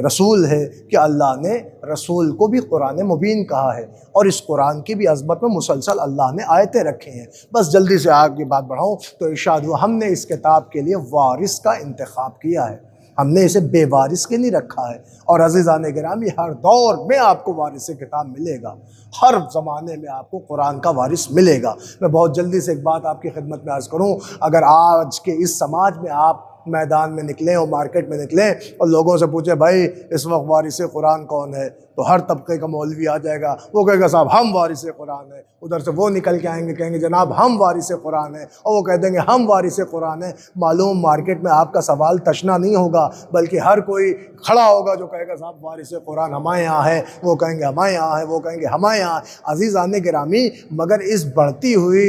रसूल है कि अल्लाह ने रसूल को भी कुरान मुबीन कहा है, और इस कुरान की भी अज़मत में मुसलसल अल्लाह ने आयतें रखी हैं। बस जल्दी से आगे बात बढ़ाऊँ तो इरशाद हुआ, हमने इस किताब के लिए वारिस का इंतखाब किया है, हमने इसे बेवारिस के नहीं रखा है। और अज़ीज़ान गिरामी, हर दौर में आपको वारिस किताब मिलेगा, हर ज़माने में आपको कुरान का वारिस मिलेगा। मैं बहुत जल्दी से एक बात आपकी खिदमत में अर्ज़ करूँ, अगर आज के इस समाज में आप मैदान में निकलें और मार्केट में निकलें और लोगों से पूछें भाई इस वक्त वारिस कुरान कौन है, तो हर तबके का मौलवी आ जाएगा, वो कहेगा साहब हम वारिस कुरान है। उधर से वो निकल के आएंगे, कहेंगे जनाब हम वारिस कुरान है, और वो कह देंगे हम वारिस कुरान है। मालूम मार्केट में आपका सवाल तशना नहीं होगा, बल्कि हर कोई खड़ा होगा जो कहेगा साहब वारिस कुरान हमारे यहाँ है, वो कहेंगे हमारे यहाँ है, वो कहेंगे हमारे यहाँ है। अज़ीज़ान गिरामी, मगर इस बढ़ती हुई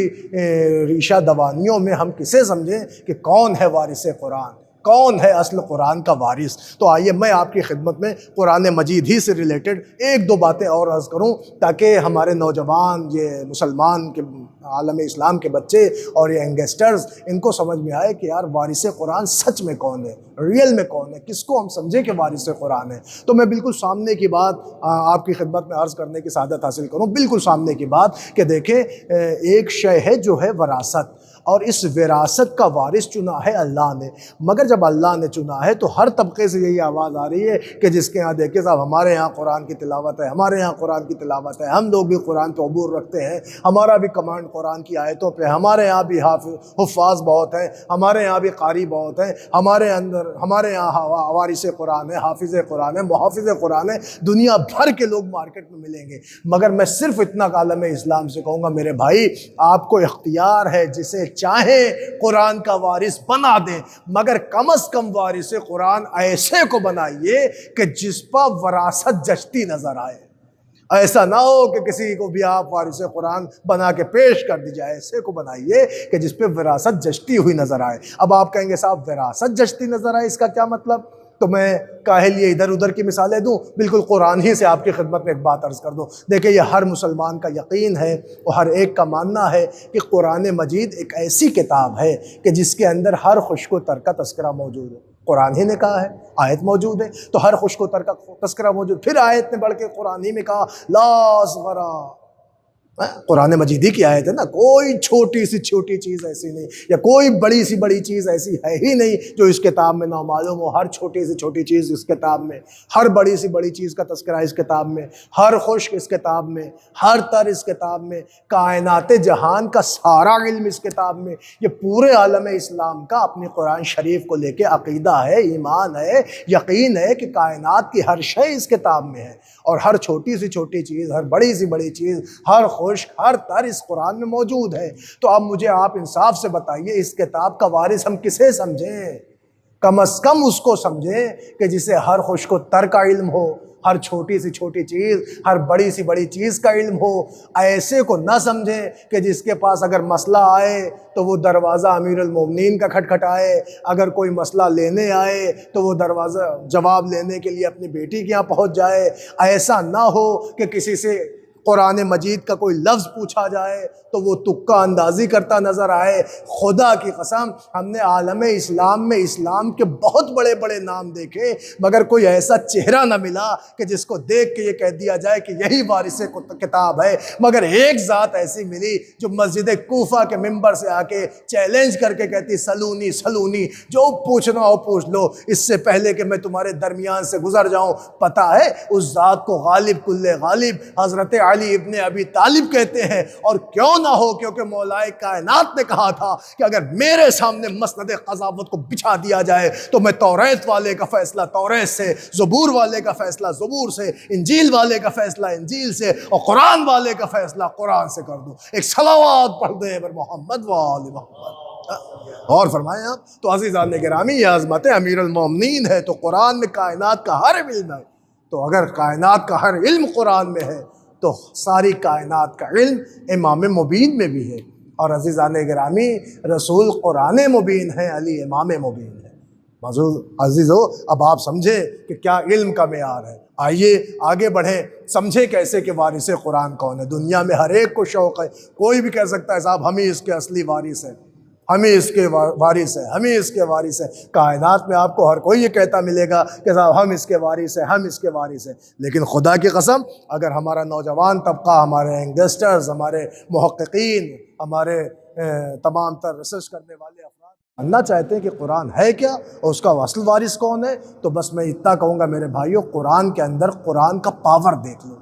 रीशा दवानियों में हम किसे समझें कि कौन है वारिस कुरान, कौन है असल कुरान का वारिस। तो आइए मैं आपकी खिदमत में कुरान मजीद ही से रिलेटेड 1-2 बातें और अर्ज़ करूं, ताकि हमारे नौजवान, ये मुसलमान के आलम इस्लाम के बच्चे और ये यंगस्टर्स, इनको समझ में आए कि यार वारिस कुरान सच में कौन है, रियल में कौन है, किसको हम समझे कि वारिस कुरान है। तो मैं बिल्कुल सामने की बात आपकी खिदमत में अर्ज़ करने की सआदत हासिल करूँ, बिल्कुल सामने की बात कि देखें, एक शय है जो है वरासत, और इस विरासत का वारिस चुना है अल्लाह ने। मगर जब अल्लाह ने चुना है तो हर तबके से यही आवाज़ आ रही है कि जिसके यहाँ देखिए साहब, हमारे यहाँ कुरान की तिलावत है, हमारे यहाँ कुरान की तिलावत है, हम लोग भी कुरान पर अबूर रखते हैं, हमारा भी कमांड कुरान की आयतों पे, हमारे यहाँ भी हुफ़ाज़ बहुत हैं, हमारे यहाँ भी कारी बहुत हैं, हमारे यहाँ वारिस कुरान है, हाफिज़ कुरान है, मुहाफ़िज़ कुरान है, दुनिया भर के लोग मार्केट में मिलेंगे। मगर मैं सिर्फ इतना आलम इस्लाम से कहूँगा, मेरे भाई आपको इख्तियार है, जिसे चाहे कुरान का वारिस बना दें, मगर कम अज कम वारिस कुरान ऐसे को बनाइए कि जिस पर वरासत जचती नजर आए। ऐसा ना हो कि किसी को भी आप वारिस कुरान बना के पेश कर दी जाए, ऐसे को बनाइए कि जिस पे विरासत जचती हुई नजर आए। अब आप कहेंगे साहब विरासत जचती नजर आए, इसका क्या मतलब? तो मैं काहे लिए इधर उधर की मिसालें दूं, बिल्कुल कुरान ही से आपकी खिदमत में एक बात अर्ज़ कर दूं। देखिए, ये हर मुसलमान का यकीन है और हर एक का मानना है कि कुरान मजीद एक ऐसी किताब है कि जिसके अंदर हर खुश्क तर का तस्करा मौजूद है। कुरान ही ने कहा है, आयत मौजूद है, तो हर खुश्क तर का तस्करा मौजूद। फिर आयत ने बढ़ के कुरान ही में कहा ला असग़रा, कुरान मजीद ही की आयत है ना, कोई छोटी सी छोटी चीज़ ऐसी नहीं, या कोई बड़ी सी बड़ी चीज़ ऐसी है ही नहीं जो इस किताब में ना मालूम हो। हर छोटी सी छोटी चीज़ इस किताब में, हर बड़ी सी बड़ी चीज़ का तस्करा इस किताब में, हर खुश्क इस किताब में, हर तर इस किताब में, कायनात जहान का सारा इल्म इस किताब में। ये पूरे आलम इस्लाम का अपनी कुरान शरीफ को लेके अकीदा है, ईमान है, यकीन है कि कायनात की हर शय इस किताब में है, और हर छोटी सी छोटी चीज़, हर बड़ी सी बड़ी चीज़, हर खुश्क, हर तर इस कुरान में मौजूद है। तो अब मुझे आप इंसाफ से बताइए, इस किताब का वारिस हम किसे समझें? कम अज़ कम उसको समझें कि जिसे हर खुश्क व तर का इल्म हो, हर छोटी सी छोटी चीज़, हर बड़ी सी बड़ी चीज़ का इल्म हो। ऐसे को न समझें कि जिसके पास अगर मसला आए तो वो दरवाज़ा अमीरुल मोमिनीन का खटखटाए, अगर कोई मसला लेने आए तो वो दरवाज़ा जवाब लेने के लिए अपनी बेटी के यहाँ पहुँच जाए। ऐसा ना हो कि किसी से कुरान मजीद का कोई लफ्ज़ पूछा जाए तो वो तुक्का अंदाज़ी करता नज़र आए। खुदा की कसम, हमने आलम इस्लाम में इस्लाम के बहुत बड़े बड़े नाम देखे, मगर कोई ऐसा चेहरा न मिला कि जिसको देख के ये कह दिया जाए कि यही वारिस किताब है। मगर एक ज़ात ऐसी मिली जो मस्जिद कूफा के मिंबर से आके चैलेंज करके कहती सलूनी सलूनी, जो पूछना हो पूछ लो, इससे पहले कि मैं तुम्हारे दरमियान से गुजर जाऊँ। पता है उस ज़ात को गालिब कुल्ले गालिब हज़रत अली इब्ने अबी तालिब कहते हैं। और क्यों ना हो, क्योंकि मौलाए कायनात ने कहा था कि अगर मेरे सामने मसनद क़ज़ावत को बिछा दिया जाए तो मैं तौरात वाले का फैसला तौरात से, ज़बूर वाले का फैसला ज़बूर से, इंजील वाले का फैसला इंजील से, और कुरान वाले का फैसला कुरान से कर दूं। एक सलावत पढ़ दे मोहम्मद व आले मोहम्मद। और फरमाएं आप, तो अज़ीज़ान गिरामी, ये अज़मत अमीरुल मोमिनीन है, तो कुरान में कायनात का हर इल्म है। तो अगर कायनात का हर इल्म कुरान में है तो सारी कायनात का इल्म इमाम मुबीन में भी है। और अज़ीज़ान गिरामी, रसूल कुरान मुबीन है, अली इमाम मुबीन है। अज़ीज़ो, अब आप समझे कि क्या इल्म का मेयार है। आइए आगे बढ़ें, समझे कैसे कि वारिस कुरान कौन है। दुनिया में हर एक को शौक़ है, कोई भी कह सकता है साहब हम ही इसके असली वारिस हैं, हम ही इसके वारिस हैं, हम ही इसके वारिस हैं। कायनात में आपको हर कोई ये कहता मिलेगा कि साहब हम इसके वारिस हैं, हम इसके वारिस हैं। लेकिन खुदा की कसम, अगर हमारा नौजवान तबका, हमारे यंगस्टर्स, हमारे मुहक्किकीन, हमारे तमाम तर रिसर्च करने वाले अफराद जानना चाहते हैं कि कुरान है क्या और उसका असल वारिस कौन है, तो बस मैं इतना कहूँगा मेरे भाइयों, कुरान के अंदर कुरान का पावर देख लो।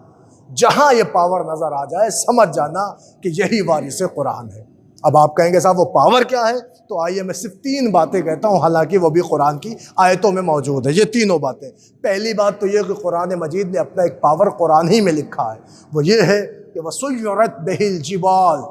जहाँ ये पावर नज़र आ जाए समझ जाना कि यही वारिस कुरान है। अब आप कहेंगे साहब वो पावर क्या है, तो आइए मैं सिर्फ 3 बातें कहता हूँ, हालांकि वो भी कुरान की आयतों में मौजूद है। ये तीनों बातें, पहली बात तो ये कि कुरान मजीद ने अपना एक पावर कुरान ही में लिखा है, वो ये है कि वसुय्यरत बिहिल जिबाल,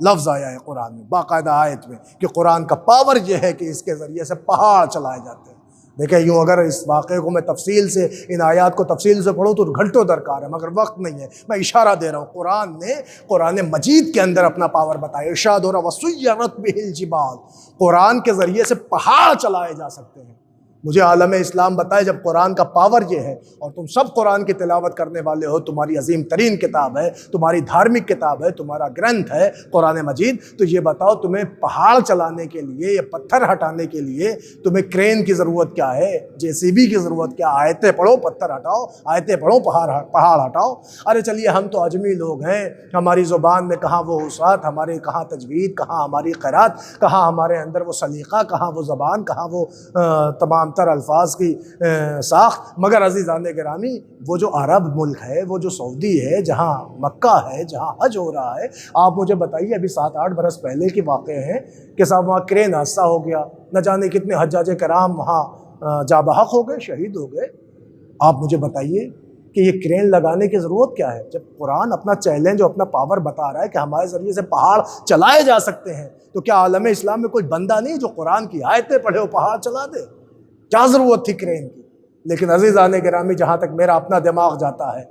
लफ्ज़ आया है कुरान में बाकायदा आयत में कि कुरान का पावर ये है कि इसके ज़रिए से पहाड़ चलाए जाते हैं। देखिए, यूँ अगर इस वाक़े को मैं तफसील से, इन आयात को तफसील से पढ़ूँ तो घंटों दरकार है, मगर वक्त नहीं है, मैं इशारा दे रहा हूँ। कुरान ने कुरान मजीद के अंदर अपना पावर बताया। इरशाद हो रहा वसुय्यरत बिहिल जिबाल, कुरान के ज़रिए से पहाड़ चलाए जा सकते हैं। मुझे आलम इस्लाम बताए जब कुरान का पावर ये है और तुम सब कुरान की तिलावत करने वाले हो, तुम्हारी अजीम तरीन किताब है, तुम्हारी धार्मिक किताब है, तुम्हारा ग्रंथ है कुरान मजीद, तो ये बताओ तुम्हें पहाड़ चलाने के लिए या पत्थर हटाने के लिए तुम्हें क्रेन की ज़रूरत क्या है, जेसीबी की ज़रूरत क्या? आयतें पढ़ो पत्थर हटाओ, आयतें पढ़ो पहाड़ हटाओ। अरे चलिए हम तो अजमी लोग हैं, हमारी ज़ुबान में कहाँ वो हुसात, हमारे कहाँ तजवीद, कहाँ हमारी क़िरात, कहाँ हमारे अंदर वो सलीक़ा, कहाँ वो ज़बान, कहाँ वो तमाम तर अल्फाज की साख्त। मगर अज़ीज़ान गिरामी, वो जो अरब मुल्क है, वो जो सऊदी है, जहाँ मक्का है, जहाँ हज हो रहा है, आप मुझे बताइए अभी 7-8 बरस पहले के वाक़े हैं कि साहब वहाँ क्रेन हादसा हो गया, न जाने कितने हज्जाज कराम वहाँ जाबहक हो गए, शहीद हो गए। आप मुझे बताइए कि ये क्रेन लगाने की ज़रूरत क्या है, जब कुरान अपना चैलेंज और अपना पावर बता रहा है कि हमारे ज़रिए से पहाड़ चलाए जा सकते हैं, तो क्या आलम इस्लाम में कोई बंदा नहीं जो कुरान की आयतें पढ़े हो पहाड़ चला दे? क्या ज़रूरत थी क्रेन की? लेकिन अज़ीज़ान गिरामी, जहाँ तक मेरा अपना दिमाग जाता है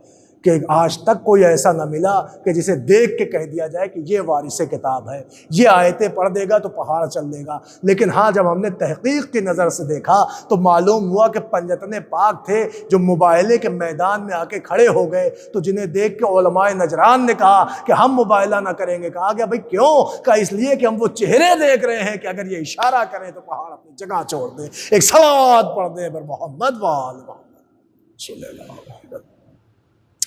कि आज तक कोई ऐसा ना मिला कि जिसे देख के कह दिया जाए कि ये वारिस किताब है, ये आयतें पढ़ देगा तो पहाड़ चल देगा। लेकिन हाँ, जब हमने तहकीक की नज़र से देखा तो मालूम हुआ कि पंजतने पाक थे जो मुबायले के मैदान में आके खड़े हो गए, तो जिन्हें देख के उलमाए नजरान ने कहा कि हम मुबायला ना करेंगे। कहा गया भाई क्यों? कहा इसलिए कि हम वो चेहरे देख रहे हैं कि अगर ये इशारा करें तो पहाड़ अपनी जगह छोड़ दें। एक सलावत पढ़ दे पर मोहम्मद वाल मोहम्मद।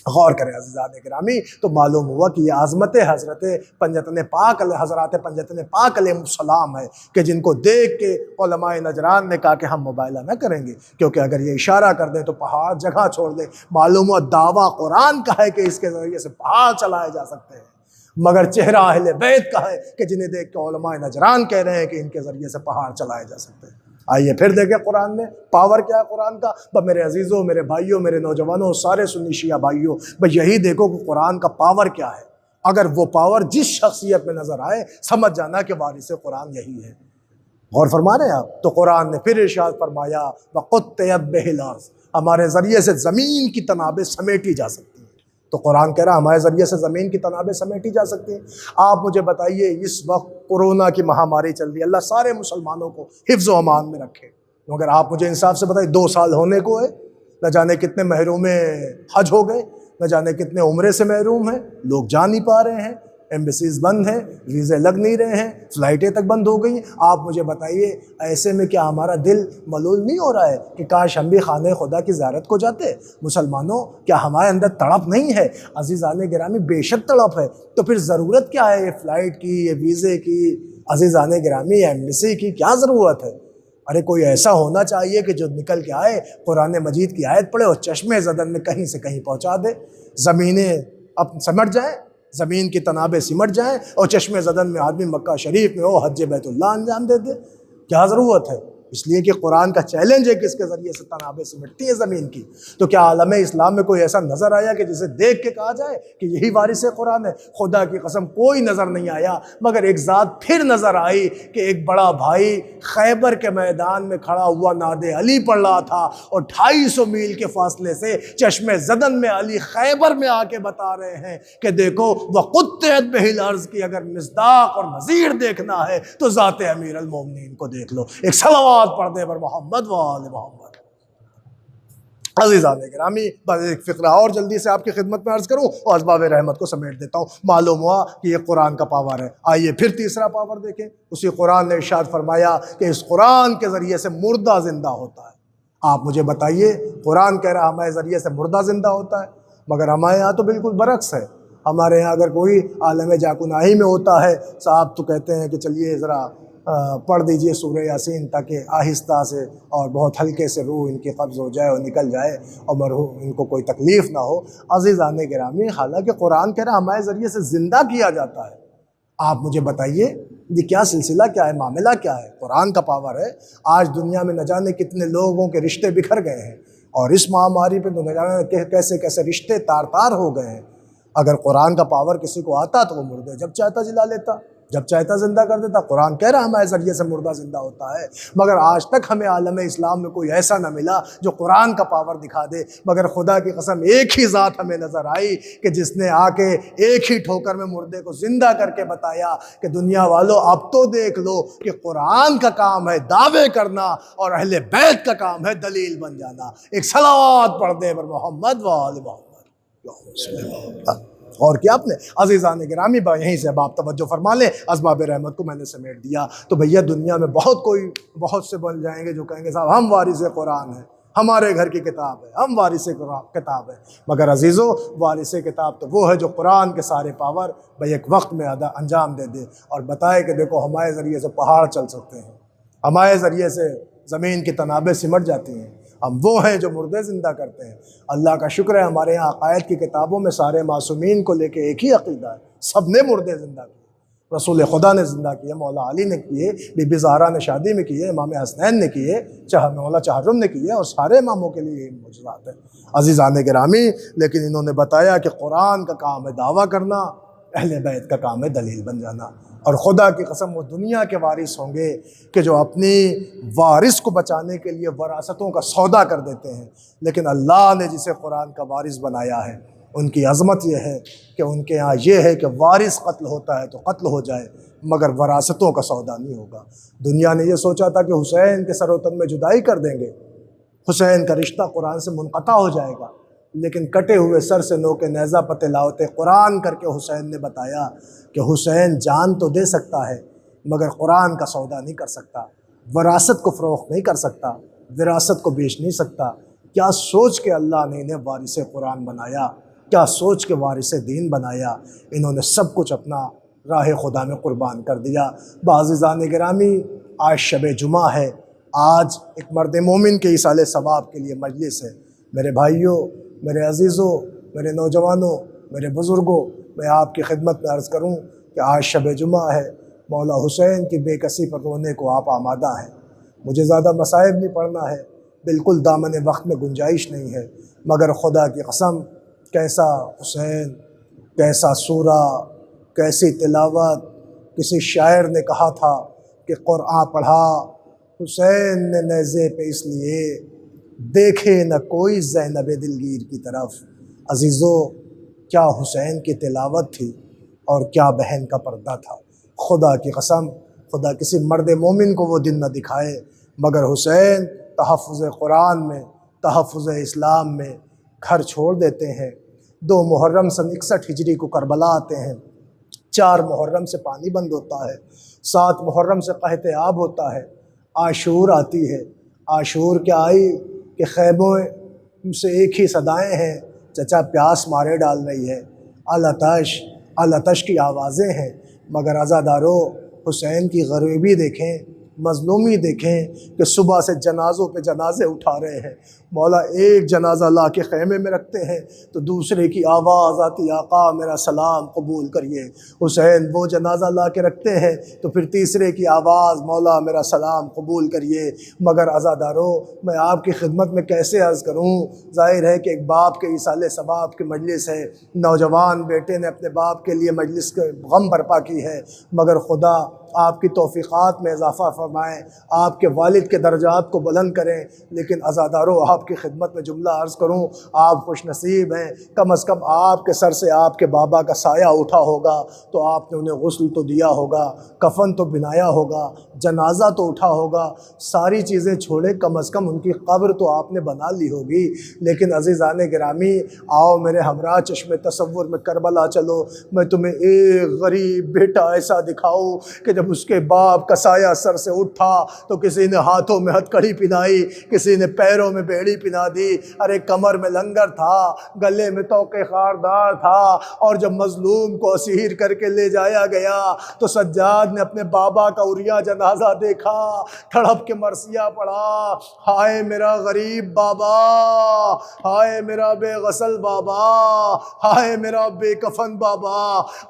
गौर करें अज़ीज़ान गिरामी, तो मालूम हुआ कि ये आज़मत हज़रत पंजतन पाक हज़रात पंजतन पाक अलैहिस्सलाम है कि जिनको देख के उलमाए नजरान ने कहा कि हम मुबायला न करेंगे, क्योंकि अगर ये इशारा कर दें तो पहाड़ जगह छोड़ दे। मालूम हुआ दावा कुरान का है कि इसके ज़रिए से पहाड़ चलाए जा सकते हैं, मगर चेहरा अहले बैत का है कि जिन्हें देख के उलमाए नजरान कह रहे हैं कि इनके ज़रिए से पहाड़ चलाए जा सकते हैं। आइए फिर देखें कुरान में पावर क्या है कुरान का। बस मेरे अजीज़ों, मेरे भाइयों, मेरे नौजवानों, सारे सुन्नी शिया भाइयों, बस यही देखो कि कुरान का पावर क्या है। अगर वो पावर जिस शख्सियत में नज़र आए, समझ जाना कि वारिस कुरान यही है। गौर फरमा रहे हैं आप? तो कुरान ने फिर इरशाद फरमाया वक़ुत्तियत बिहिल अर्ज़, हमारे ज़रिए से ज़मीन की तनाबें समेटी जा सकती हैं। तो कुरान कह रहा है हमारे ज़रिए से ज़मीन की तनाबें समेटी जा सकती हैं। आप मुझे बताइए, इस वक्त कोरोना की महामारी चल रही है, अल्लाह सारे मुसलमानों को हिफ्ज़ व अमान में रखे। मगर आप मुझे इंसाफ से बताइए, 2 साल होने को है, न जाने कितने महरूम हज हो गए, न जाने कितने उम्रे से महरूम हैं, लोग जा नहीं पा रहे हैं, एम्बेसीज बंद हैं, वीज़े लग नहीं रहे हैं, फ़्लाइटें तक बंद हो गई। आप मुझे बताइए, ऐसे में क्या हमारा दिल मलूल नहीं हो रहा है कि काश हम भी खाने खुदा की ज़ियारत को जाते? मुसलमानों, क्या हमारे अंदर तड़प नहीं है? अज़ीज़ान गिरामी, बेशक तड़प है। तो फिर ज़रूरत क्या है ये फ़्लाइट की, ये वीज़े की, अज़ीज़ान गिरामी, एम्बेसी की क्या ज़रूरत है? अरे कोई ऐसा होना चाहिए कि जो निकल के आए, कुरान मजीद की आयत पढ़े और चश्मे ज़दन में कहीं से कहीं पहुँचा दे, ज़मीनें अब सिमट जाएँ, ज़मीन की तनाबें सिमट जाएँ और चश्मे ज़दन में आदमी मक्का शरीफ में हो, हज बैतुल्लाह अंजाम दे दे। क्या ज़रूरत है? इसलिए कि कुरान का चैलेंज है कि इसके ज़रिए से तनाबें सिमटती हैं ज़मीन की। तो क्या आलम इस्लाम में कोई ऐसा नज़र आया कि जिसे देख के कहा जाए कि यही वारिस कुरान है? खुदा की कसम कोई नज़र नहीं आया। मगर एक ज़ात फिर नज़र आई कि एक बड़ा भाई खैबर के मैदान में खड़ा हुआ नादे अली पढ़ रहा था और 250 मील के फासले से चश्मे ज़दन में अली खैबर में आके बता रहे हैं कि देखो वक़ुत्तियत बिहिल अर्ज़ की अगर मिस्दाक और नज़ीर देखना है तो ज़ाते अमीर अल मोमिनीन को देख लो। एक सलावत पढ़ दे पर मोहम्मद वाले मोहम्मद। अज़ीज़ान गिरामी, बस एक फ़िक्रा और जल्दी से आपकी खिदमत में अर्ज़ करूँ और असबाब रहमत को समेट देता हूँ। मालूम हुआ कि ये कुरान का पावर है। आइए फिर तीसरा पावर देखें। उसी कुरान ने इरशाद फरमाया कि इस कुरान के ज़रिए से मुर्दा ज़िंदा होता है। आप मुझे बताइए, कुरान कह रहा हमारे ज़रिए से मुर्दा ज़िंदा होता है, मगर हमारे यहाँ तो बिल्कुल बरक्स है। हमारे यहाँ अगर कोई आलम जाकुनाही में होता है साहब, तो कहते हैं कि चलिए ज़रा पढ़ दीजिए सूरह यासीन, ताकि आहिस्ता से और बहुत हल्के से रूह इनकी कब्ज़ हो जाए और निकल जाए और मरहूम इनको कोई तकलीफ़ ना हो। अज़ीज़ान गिरामी, हालांकि कुरान कह रहा हमारे ज़रिए से ज़िंदा किया जाता है। आप मुझे बताइए ये क्या सिलसिला, क्या है, मामला क्या है? कुरान का पावर है। आज दुनिया में न जाने कितने लोगों के रिश्ते बिखर गए हैं और इस महामारी पर न जाने कैसे कैसे रिश्ते तार तार हो गए हैं। अगर कुरान का पावर किसी को आता तो वो मुर्दे जब चाहता जिला लेता। जब चाहता जिंदा कर देता। कुरान कह रहा है हमारे ज़रिए से मुर्दा जिंदा होता है, मगर आज तक हमें आलम इस्लाम में कोई ऐसा ना मिला जो कुरान का पावर दिखा दे। मगर खुदा की कसम एक ही ज़ात हमें नज़र आई कि जिसने आके एक ही ठोकर में मुर्दे को जिंदा करके बताया कि दुनिया वालों अब तो देख लो कि कुरान का काम है दावे करना और अहले बैत का काम है दलील बन जाना। एक सलावत पढ़ दे पर मोहम्मद व आले मोहम्मद। और क्या आपने अज़ीज़ान गिरामी यहीं से अब आप तवज्जो फरमा लें, असबाब रहमत को मैंने समेट दिया। तो भैया दुनिया में बहुत से बन जाएंगे जो कहेंगे साहब हम वारिस कुरान है, हमारे घर की किताब है, हम वारिस किताब है। मगर अजीज़ों वारिस किताब तो वो है जो कुरान के सारे पावर भाई एक वक्त में अंजाम दे दे और बताए कि देखो हमारे ज़रिए से पहाड़ चल सकते हैं, हमारे ज़रिए से ज़मीन की तनाबें सिमट जाती हैं। हम वो हैं जो मुर्दे ज़िंदा करते हैं। अल्लाह का शुक्र है हमारे यहाँ अक़ायद की किताबों में सारे मासूमीन को लेके एक ही अक़ीदा है, सब ने मुर्दे ज़िंदा किए। रसूल खुदा ने ज़िंदा किए, मौला अली ने किए, बीबी ज़हरा ने शादी में किए, इमाम हसनैन ने किए, मौला चहरुम ने किए और सारे इमामों के लिए मुजज़ात है अज़ीज़ान गिरामी। लेकिन इन्होंने बताया कि कुरान का काम है दावा करना, अहले बैत का काम है दलील बन जाना। और खुदा की कसम वो दुनिया के वारिस होंगे कि जो अपनी वारिस को बचाने के लिए वरासतों का सौदा कर देते हैं। लेकिन अल्लाह ने जिसे कुरान का वारिस बनाया है उनकी अज़मत यह है कि उनके यहाँ ये है कि वारिस कत्ल होता है तो कत्ल हो जाए, मगर वरासतों का सौदा नहीं होगा। दुनिया ने यह सोचा था कि हुसैन के सरोतन में जुदाई कर देंगे, हुसैन का रिश्ता कुरान से मुनक़ता हो जाएगा, लेकिन कटे हुए सर से नो के नेज़ा पते लावते कुरान करके हुसैन ने बताया कि हुसैन जान तो दे सकता है मगर कुरान का सौदा नहीं कर सकता, वरासत को फ़रोख्त नहीं कर सकता, विरासत को बेच नहीं सकता। क्या सोच के अल्लाह ने इन्हें वारिस कुरान बनाया, क्या सोच के वारिस दीन बनाया। इन्होंने सब कुछ अपना राह खुदा में कुर्बान कर दिया। बाज़ीज़ान गिरामी आज शब जुमा है, आज एक मर्द मोमिन के इसाले सवाब के लिए मजलिस है। मेरे भाइयों, मेरे अजीज़ों, मेरे नौजवानों, मेरे बुज़ुर्गों, मैं आपकी खिदमत में अर्ज़ करूं कि आज शब जुमा है, मौला हुसैन की बेकसी पर रोने को आप आमादा हैं। मुझे ज़्यादा मसाइब नहीं पढ़ना है, बिल्कुल दामन वक्त में गुंजाइश नहीं है, मगर खुदा की कसम कैसा हुसैन, कैसा सूरा, कैसी तिलावत। किसी शायर ने कहा था कि कुरान पढ़ा हुसैन ने नेज़े पे इसलिए देखे न कोई ज़ैनब दिलगीर की तरफ। अजीज़ों, क्या हुसैन की तिलावत थी और क्या बहन का पर्दा था। खुदा की कसम, खुदा किसी मर्द मोमिन को वो दिन न दिखाए, मगर हुसैन तहफ़्फ़ुज़ कुरान में, तहफ़्फ़ुज़ इस्लाम में घर छोड़ देते हैं। 2 मुहर्रम सन 61 हिजरी को करबला आते हैं, 4 मुहर्रम से पानी बंद होता है, 7 मुहर्रम से कहते आब होता है, आशूर आती है। आशूर क्या आई कि खैमों से एक ही सदाएं हैं, चचा प्यास मारे डाल रही है, अलतश की आवाज़ें हैं। मगर अज़ादारों, हुसैन की गरीबी देखें, मज़लूमी देखें कि सुबह से जनाज़ों पे जनाज़े उठा रहे हैं। मौला एक जनाज़ा ला के ख़ैमे में रखते हैं तो दूसरे की आवाज़ आती, आका मेरा सलाम कबूल करिए। हुसैन वो जनाज़ा ला के रखते हैं तो फिर तीसरे की आवाज़, मौला मेरा सलाम कबूल करिए। मगर अज़ादारों, मैं आपकी खिदमत में कैसे अर्ज़ करूँ। ज़ाहिर है कि एक बाप के इसाले सवाब की मजलिस है, नौजवान बेटे ने अपने बाप के लिए मजलिस के गम बर्पा की है, मगर खुदा आपकी तौफ़ीक़ात में इजाफ़ा फरमाएँ, आपके वालिद के दर्जात को बुलंद करें। लेकिन अज़ादारों, आपकी खिदमत में जुमला अर्ज़ करूँ, आप खुश नसीब हैं, कम अज़ कम आपके सर से आपके बाबा का साया उठा होगा तो आपने उन्हें गुस्ल तो दिया होगा, कफ़न तो बिनाया होगा, जनाज़ा तो उठा होगा, सारी चीज़ें छोड़े कम अज़ कम उनकी कब्र तो आपने बना ली होगी। लेकिन अज़ीज़ान गिरामी, आओ मेरे हमरा चश्मे तसव्वुर में करबला चलो, मैं तुम्हें एक गरीब बेटा ऐसा दिखाऊँ कि जब उसके बाप का साया सर से उठा तो किसी ने हाथों में हथकड़ी पिनाई, किसी ने पैरों में बेड़ी पिना दी, अरे कमर में लंगर था, गले में तोके खारदार था। और जब मजलूम को असीर करके ले जाया गया तो सज्जाद ने अपने बाबा का उरिया जनाजा देखा, तड़प के मरसिया पड़ा, हाय मेरा गरीब बाबा, हाय मेरा बेगसल बाबा, हाय मेरा बेकफन बाबा,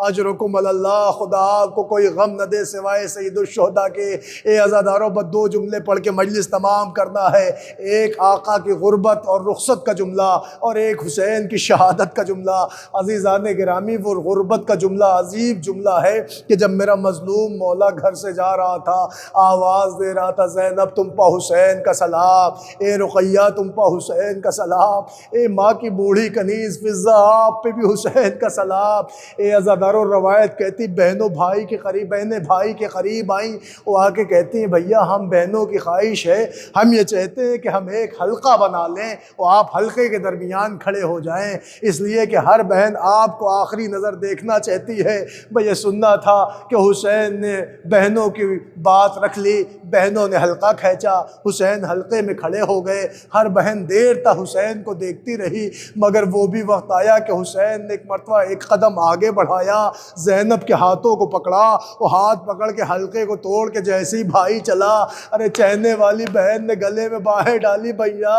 अजरुकुम अल्लाह, खुदा आपको कोई गम न दे सिवाय सईदुश्शुहदा के। ए अज़ादारों, बस 2 जुमले पढ़ के मजलिस तमाम करना है। एक, आका की गुर्बत और रुखसत का जुमला और एक हुसैन की शहादत का जुमला। अज़ीज़ान गिरामी, वो गुर्बत का जुमला अजीब जुमला है कि जब मेरा मजलूम मौला घर से जा रहा था, आवाज़ दे रहा था, ज़ैनब तुम पा हुसैन का सलाम, ए रुक़ैया तुम पा हुसैन का सलाम, ए माँ की बूढ़ी कनीज़ फ़िज़्ज़ा आप पे भी हुसैन का सलाम। ए अज़ादारों, रवायत कहती बहनों भाई के करीब, बहनें भाई के करीब आईं, वो आके कहती हैं भैया हम बहनों की ख्वाहिश है, हम ये चाहते हैं कि हम एक हल्का बना लें और आप हल्के के दरमियान खड़े हो जाएं, इसलिए कि हर बहन आपको आखिरी नज़र देखना चाहती है। भाई ये सुनना था कि हुसैन ने बहनों की बात रख ली, बहनों ने हल्का खींचा, हुसैन हल्के में खड़े हो गए। हर बहन देर तक हुसैन को देखती रही, मगर वो भी वक्त आया कि हुसैन ने एक मरतबा एक कदम आगे बढ़ाया, ज़ैनब के हाथों को पकड़ा, वो हाथ पकड़ के हल्के को तोड़ के जैसे ही भाई चला, अरे चहने वाली बहन ने गले में बाहें डाली, भैया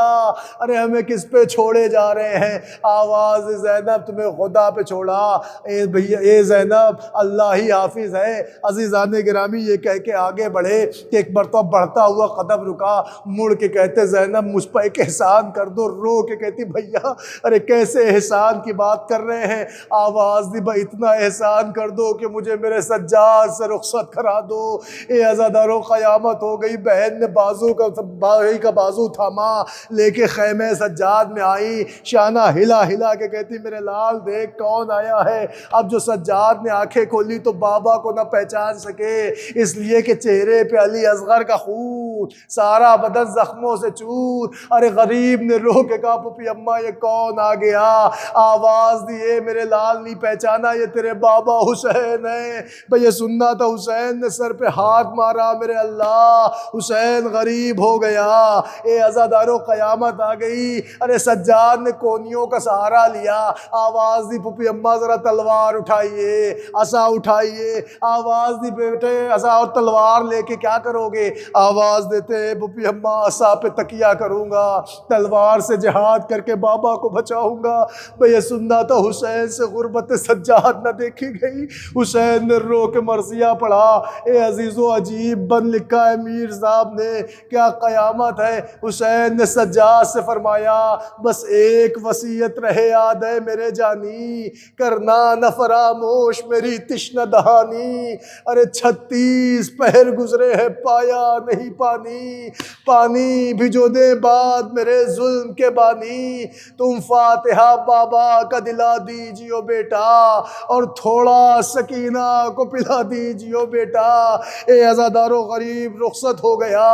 अरे हमें किस पे छोड़े जा रहे हैं? आवाज़, ज़ैनब तुम्हें खुदा पे छोड़ा, ए भैया ए ज़ैनब अल्लाह ही हाफिज़ है। अज़ीज़ान गिरामी, ये कह के आगे बढ़े कि एक मरतबा बढ़ता हुआ कदम रुका, मुड़ के कहते ज़ैनब मुझ पर एक एहसान कर दो। रो के कहती भैया अरे कैसे एहसान की बात कर रहे हैं? आवाज़ दी भाई इतना एहसान कर दो कि मुझे मेरे सज्जाद से रुखसत करा दो। ए अज़ादारों, क़यामत हो गई। बहन ने बाजू का भाई का बाजू थामा, लेके खैमे सज्जाद में आई, शाना हिला हिला के कहती मेरे लाल देख कौन आया है। अब जो सज्जाद ने आंखें खोली तो बाबा को ना पहचान सके, इसलिए कि चेहरे पे अली असगर का खून, सारा बदन जख्मों से चूर। अरे गरीब ने रो के कहा पुपी अम्मा ये कौन आ गया? आवाज़ दिए मेरे लाल नहीं पहचाना, ये तेरे बाबा हुसैन है। भैया सुनना था, हुसैन ने सर पे हाथ मारा, मेरे अल्लाह हुसैन गरीब हो गया। ए अज़ादारों, क़यामत आ गई। अरे सज्जाद ने कोनियों का सहारा लिया, आवाज़ दी पुपी अम्मा ज़रा तलवार उठाइए, असा उठाइए। आवाज़ दी बेटे असा और तलवार लेके क्या करोगे? आवाज़ देते पुपी अम्मा असा पे तकिया करूँगा, तलवार से जिहाद करके बाबा को बचाऊँगा। भैया सुनना था, हुसैन से गुर्बत सज्जाद न देखी गई। हुसैन ने रो के मरसिया पढ़ा। ए अजीज़ो, अजीब बन लिखा है मीर साहब ने, क्या क़यामत है। हुसैन ने सज्जाद से फरमाया बस एक वसीयत रहे याद है मेरे जानी, करना न फरामोश मेरी तिश्न दहानी। अरे 36 पहर गुजरे हैं पाया नहीं पानी, पानी भिजो दे बाद मेरे जुल्म के बानी। तुम फातिहा बाबा का दिला दीजियो बेटा, और थोड़ा सकीना को पिला दीजियो बेटा। ए अज़ादारों, गरीब रुखसत हो गया।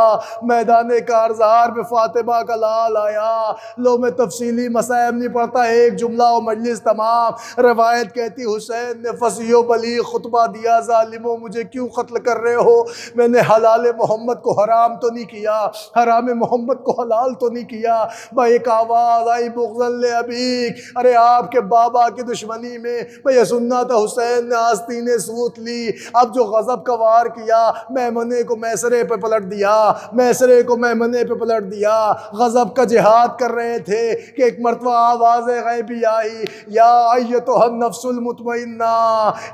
मैदान कारज़ार में फातिमा का लाल आया। लो मैं तफसीली मसाइब नहीं पढ़ता, एक जुमला और मजलिस तमाम। रवायत कहती हुसैन ने फसीयो बली खुतबा दिया, ज़ालिमो मुझे क्यों कत्ल कर रहे हो? मैंने हलाल मोहम्मद को हराम तो नहीं किया, हराम मोहम्मद को हलाल तो नहीं किया। भाई एक आवाज़ आई बुग़्ज़न ले अबीक, अरे आपके बाबा की दुश्मनी में। भैया सुनना था, हुसैन ने आस्तीनें सूत ली। अब जो गज़ब का वार किया, मैमने को मैसरे पे पलट दिया, मैसरे को मैमने पे पलट दिया। गज़ब का जिहाद कर रहे थे कि एक मरतबा आवाज़ गैबी आई, या अय्युहन नफ्सुल मुतमइन्ना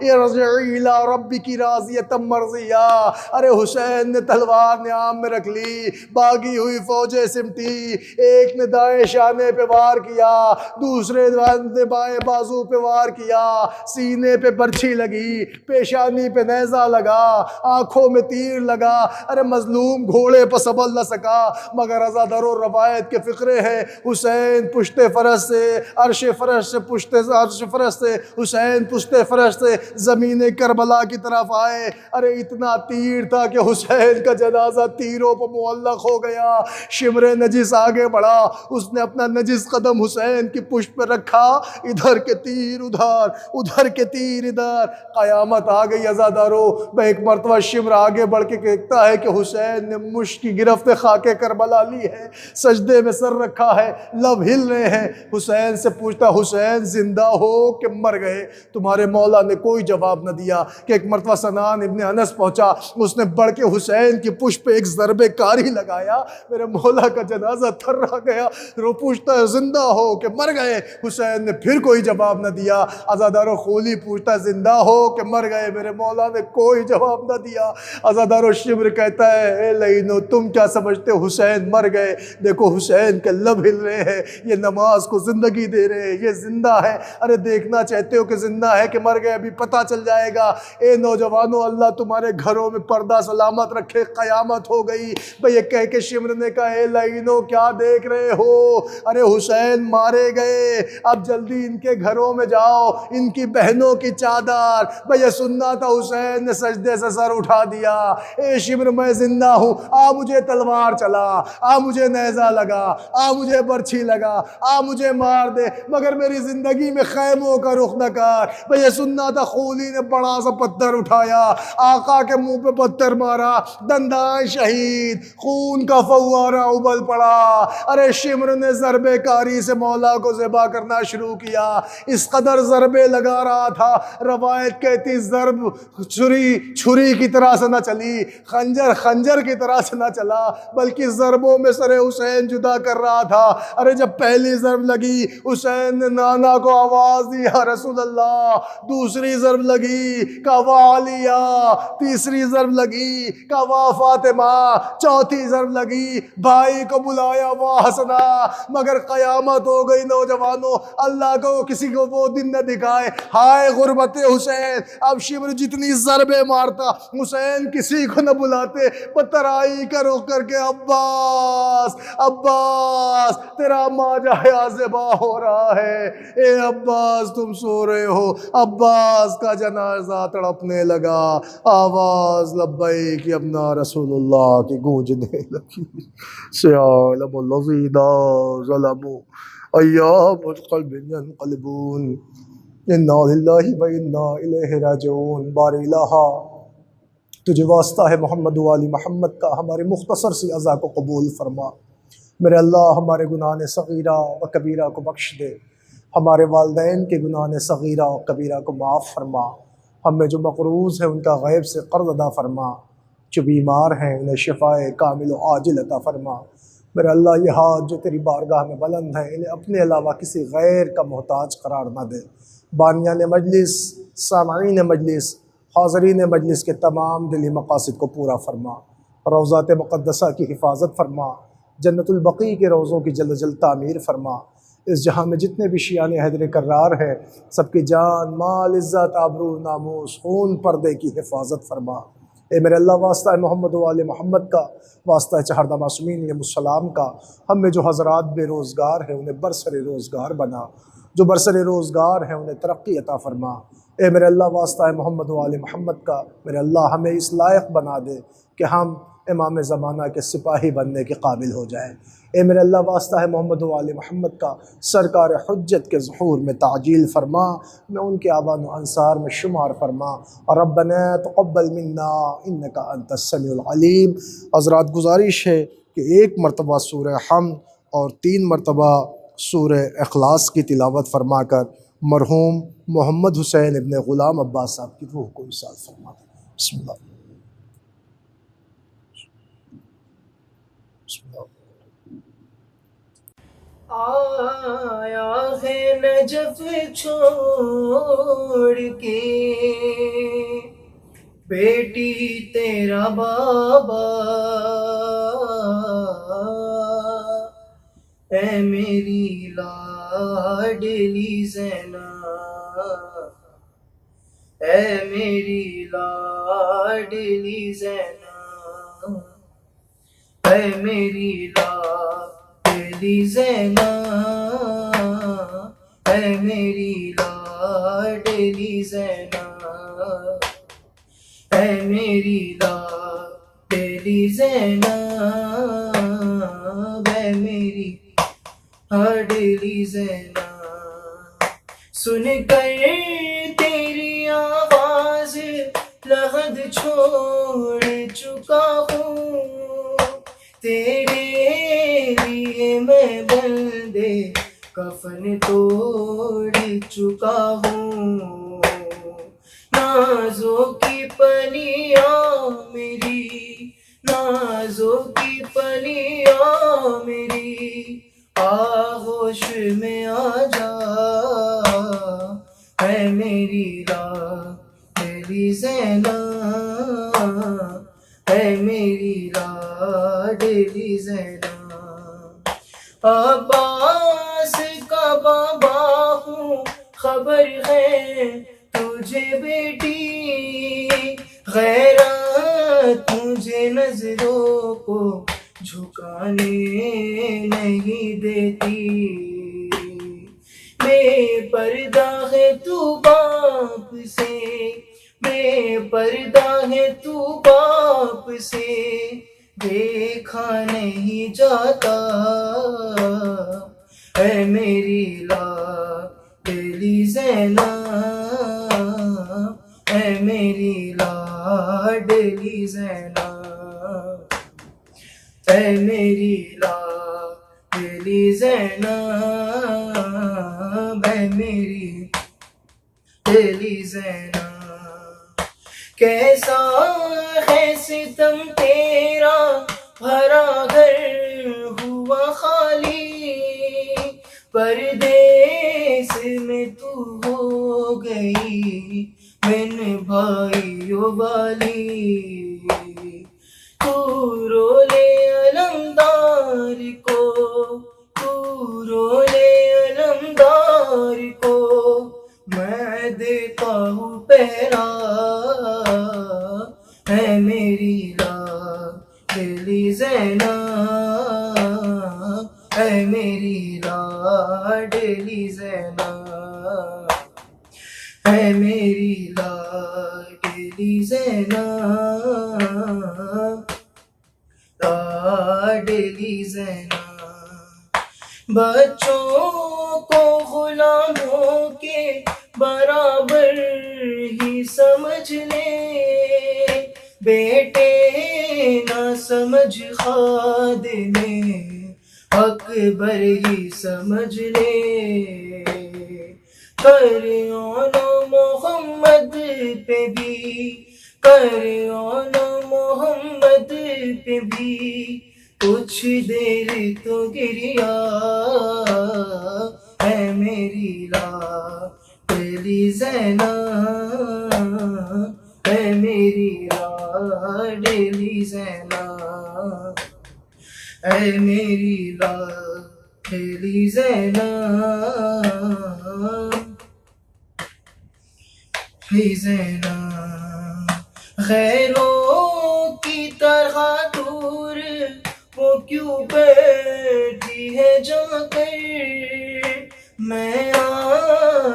इरजिई इला रब्बिकी राज़ियतम मर्ज़िया। अरे हुसैन ने तलवार न्याम में रख ली, भागी हुई फौजें सिमटी। एक ने दाएं शाने पे वार किया, दूसरे ने बाएं बाजू पे वार किया, सीने पे बर्छी लगी, पेशानी पे नेज़ा लगा, आंखों में तीर लगा। अरे मजलूम घोड़े पर सबल न सका, मगर अज़ादारों रवायत के फ़िक्रे हैं, हुसैन पुश्ते फरस से अर्श फरस से पुश्ते अर्श फरस से हुसैन पुश्ते फरस से ज़मीन करबला की तरफ आए। अरे इतना तीर था कि हुसैन का जनाजा तीरों पर मुअल्लक़ हो गया। शिमरे नजिस आगे बढ़ा, उसने अपना नजिस कदम हुसैन की पुश्त पर रखा, इधर के तीर उधर, उधर के तीर इधर। क़यामत आ गई अज़ादारों। वह एक मरतबा शिमर आगे बढ़ के कहता है कि हुसैन ने मुश्क की गिरफ्त खाके करबला ली है, सजदे में सर रखा है, लब हिल रहे हैं। हुसैन से पूछता हुसैन जिंदा हो कि मर गए? तुम्हारे मौला ने कोई जवाब न दिया। कि एक मरतबा सनान इब्ने अनस पहुंचा, उसने बढ़ के हुसैन की पुष्प पे एक ज़रबे कारी लगाया, मेरे मौला का जनाजा थर्रा गया। रो पूछता है जिंदा हो कि मर गए? हुसैन ने फिर कोई जवाब न दिया। अज़ादारों खोली पूछता जिंदा हो कि मर गए? मेरे मौला ने कोई जवाब न दिया। अज़ादारों शिमर कहता है ए लईनो, तुम क्या समझते हो हुसैन मर गए? देखो हुसैन के लब हिल रहे हैं, ये नमाज को ज़िंदगी दे रहे हैं, ये ज़िंदा है। अरे देखना चाहते हो कि ज़िंदा है कि मर गए, अभी पता चल जाएगा। ए नौजवानों, अल्लाह तुम्हारे घरों में पर्दा सलामत रखे, क़यामत हो गई। भाई ये कह के शिमर ने कहा, ए लाइनो क्या देख रहे हो, अरे हुसैन मारे गए, अब जल्दी इनके घरों में जाओ, इनकी बहनों की चादर। भाई ये सुनना था, हुसैन ने सजदे से सर उठा दिया। ए शिमर मैं जिंदा हूँ, आ मुझे तलवार चला, आ मुझे नेज़ा लगा, आ मुझे बर्छी लगा, आ मुझे मार दे, मगर मेरी जिंदगी में खैमों का रुख न कर। भाई ये सुनना था, खूली ने बड़ा सा पत्थर उठाया, आका के मुंह पे पत्थर मारा, दंदान शहीद, खून का फव्वारा उबल पड़ा। अरे शिमर ने ज़रबे कारी से मौला को ज़िबा करना शुरू किया। इस कदर ज़रबे लगा रहा था, रवायत कहती ज़रब छुरी छुरी की तरह से न चली, खंजर खंजर की तरह से न चला, बल्कि ज़रबों में सरे हुसैन जुदा कर रहा था। अरे जब पहली ज़रब लगी, हुसैन ने नाना को आवाज़ दी, या रसूल अल्लाह। दूसरी ज़रब लगी, का वाह अलिया। तीसरी ज़रब लगी, का वाह फातिमा। चौथी ज़रब लगी, भाई को बुलाया, वाह हसना। मगर क़यामत हो गई नौजवानों, अल्लाह को किसी को वो दिन न दिखाए। हाय गुरबत हुसैन, अब शिमर जितनी ज़रबे मारता, हुसैन किसी को न बुलाते, बतराई का रुख करके, अब्बास अब्बास तेरा माजा याज़िबा हो रहा है, ए अब्बास तुम सो रहे हो। अब्बास का जनाजा तड़पने लगा, आवाज़ लब्बैक यब्ना रसूलुल्लाह की गूंजने लगी। सयालमुल लज़ीना ज़लमू अय्यामुल क़ल्बि यनक़लिबून, इन्ना लिल्लाहि व इन्ना इलैहि राजिऊन। बारी इलाहा, तुझे वास्ता है मोहम्मद वाली मोहम्मद का, हमारे मुख्तसर सी अज़ा को कबूल फरमा। मेरे अल्लाह हमारे गुनाह सग़ीरा व कबीरा को बख्श दे, हमारे वालिदैन के गुनाह सग़ीरा व कबीरा को माफ़ फरमा। हमें जो मक़रूज़ है उनका गैब से क़र्ज़ अदा फरमा, जो बीमार हैं उन्हें शिफ़ाए कामिल व आजिल अता फरमा। मेरे अल्लाह ये हाथ जो तेरी बारगाह में बुलंद है, इन्हें अपने अलावा किसी गैर का मोहताज करार न दे। बानियान मजलिस, सामाईन मजलिस, हाज़रीन मजलिस के तमाम दिली मकासद को पूरा फरमा। रोज़ात मुक़द्दसा की हिफाजत फरमा, जन्नतुल बक़ी के रोज़ों की जल्द जल्द तामीर फरमा। इस जहाँ में जितने भी शियाने हैदर करार है, सबकी जान माल इज़्ज़त आबरू नामूस खून पर्दे की हिफाजत फरमा। ए मेरे अल्लाह, वास्ता मोहम्मद वाले मोहम्मद का, वास्ता चहरदा मासूमीन अलैहिस्सलाम का, हम में जो हज़रात बेरोज़गार हैं उन्हें बरसरे रोज़गार बना, जो बरसरे रोज़गार हैं उन्हें तरक्की अता फरमा। ए मेरे अल्लाह, वास्ता मोहम्मद वाले मोहम्मद का, मेरे अल्लाह हमें इस लायक बना दे कि हम इमाम ज़माना के सिपाही बनने के काबिल हो जाए। ए मेरे अल्लाह, वास्ता है मोहम्मद वाले मोहम्मद का, सरकार हुज्जत के ज़हूर में ताजील फरमा, मैं उनके आबान अंसार में शुमार फरमा। और रब्बना तक़ब्बल मिन्ना इन्नका अंतस समीउल अलीम। हज़रात, गुजारिश है कि एक मरतबा सूरह हम्द और 3 मरतबा सूरह इखलास की तिलावत फरमा कर मरहूम मोहम्मद हुसैन इब्न ग़ुलाम अब्बास साहब की रूह को इरसाल फरमा दें। बिस्मिल्लाह। आया है नजफ छोड़ के बेटी तेरा बाबा, ऐ मेरी लाडली ज़ैना, ऐ मेरी लाडली ज़ैना, ऐ मेरी लाडली ज़ैना, ऐ मेरी लाडली ज़ैना, ऐ मेरी लाडली ज़ैना, ऐ मेरी लाडली ज़ैना। सुन कर तेरी आवाज़ लहद छोड़ चुका हूँ, तेरे लिए मैं बंदे कफन तोड़ चुका हूँ। नाज़ों की पनियाँ मेरी, नाज़ों की पनियाँ मेरी, आगोश में आ जा, है मेरी लाडली ज़ैना, है मेरी लाडली ज़ैना। अब्बास का बाबा हूँ, खबर है तुझे बेटी, गैरत मुझे नजरों को झुकाने नहीं देती। बेपर्दा है तू बाप से, बेपर्दा है तू बाप से, देखा नहीं जाता। ऐ मेरी लाडली ज़ैनब, ऐ मेरी लाडली ज़ैनब, ऐ मेरी लाडली ज़ैनब, ऐ मेरी लाडली ज़ैनब। कैसा है सितम तेरा, भरा घर हुआ खाली, परदेस में तू हो गई बिन भाइयों वाली। तू रोले अलमदार को, तू रोले अलमदार को, मैं देता हूँ पहरा। है मेरी लाडली ज़ैनब, है मेरी लाडली ज़ैनब, है मेरी लाडली ज़ैनब, लाडली ज़ैनब। बच्चों को गुलामों के बराबर ही समझ ले, बेटे ना समझ खादिमे अकबर ही समझ ले। करियोनो मोहम्मद पे भी, करियोनो मोहम्मद पे भी, कुछ देर तो गिरिया। है मेरी लाडली ज़ैनब, है मेरी लाडली ज़ैनब, है मेरी लाडली ज़ैनब, ज़ैनब। गैरों की तरह दूर वो क्यों बैठी है जाकर, मैं आ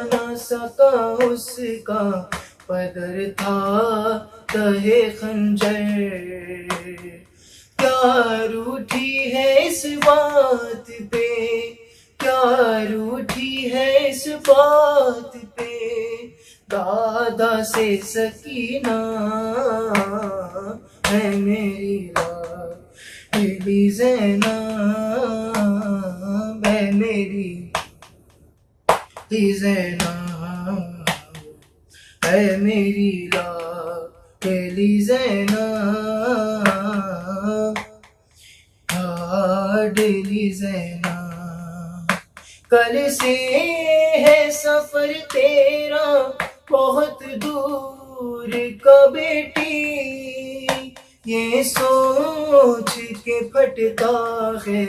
ना सका उसका पदर था तहे खंजर। क्या रूठी है इस बात पे, क्या रूठी है इस बात पे, दादा से सकीना। है मेरी लाडली ज़ैनब, है मेरी ज़ैनब, है मेरी लाडली ज़ैनब, लाडली ज़ैनब। कल से है सफर तेरा बहुत दूर का बेटी, ये सोच के फटता है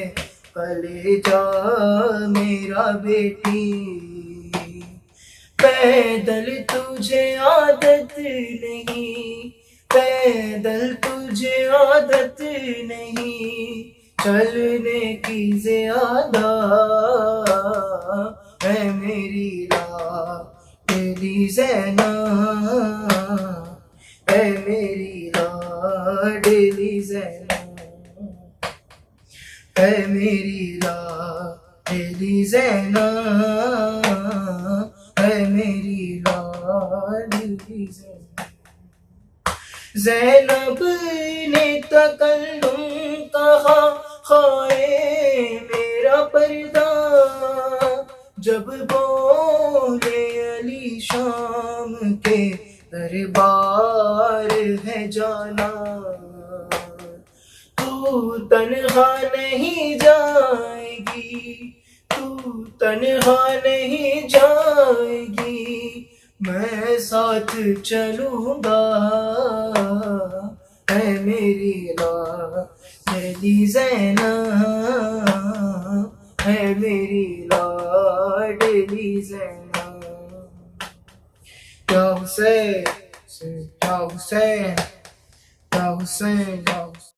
कलेजा मेरा बेटी। पैदल तुझे आदत नहीं, पैदल तुझे आदत नहीं, चलने की ज़्यादा। है मेरी लाडली ज़ैनब, है मेरी लाडली ज़ैनब, है मेरी लाडली ज़ैनब, है मेरी लाडली ज़ैनब। ज़ैनब ने तकल्लुम कहा, खाए मेरा पर्दा, जब बोले अली शाम के दरबार है जाना। तू तन्हा नहीं जाएगी, तू तन्हा नहीं जाएगी, मैं साथ चलूँगा। है मेरी लाडली ज़ैनब, है मेरी लाडली ज़ैनब। या हुसैन या हुसैन या हुसैन या हुसैन।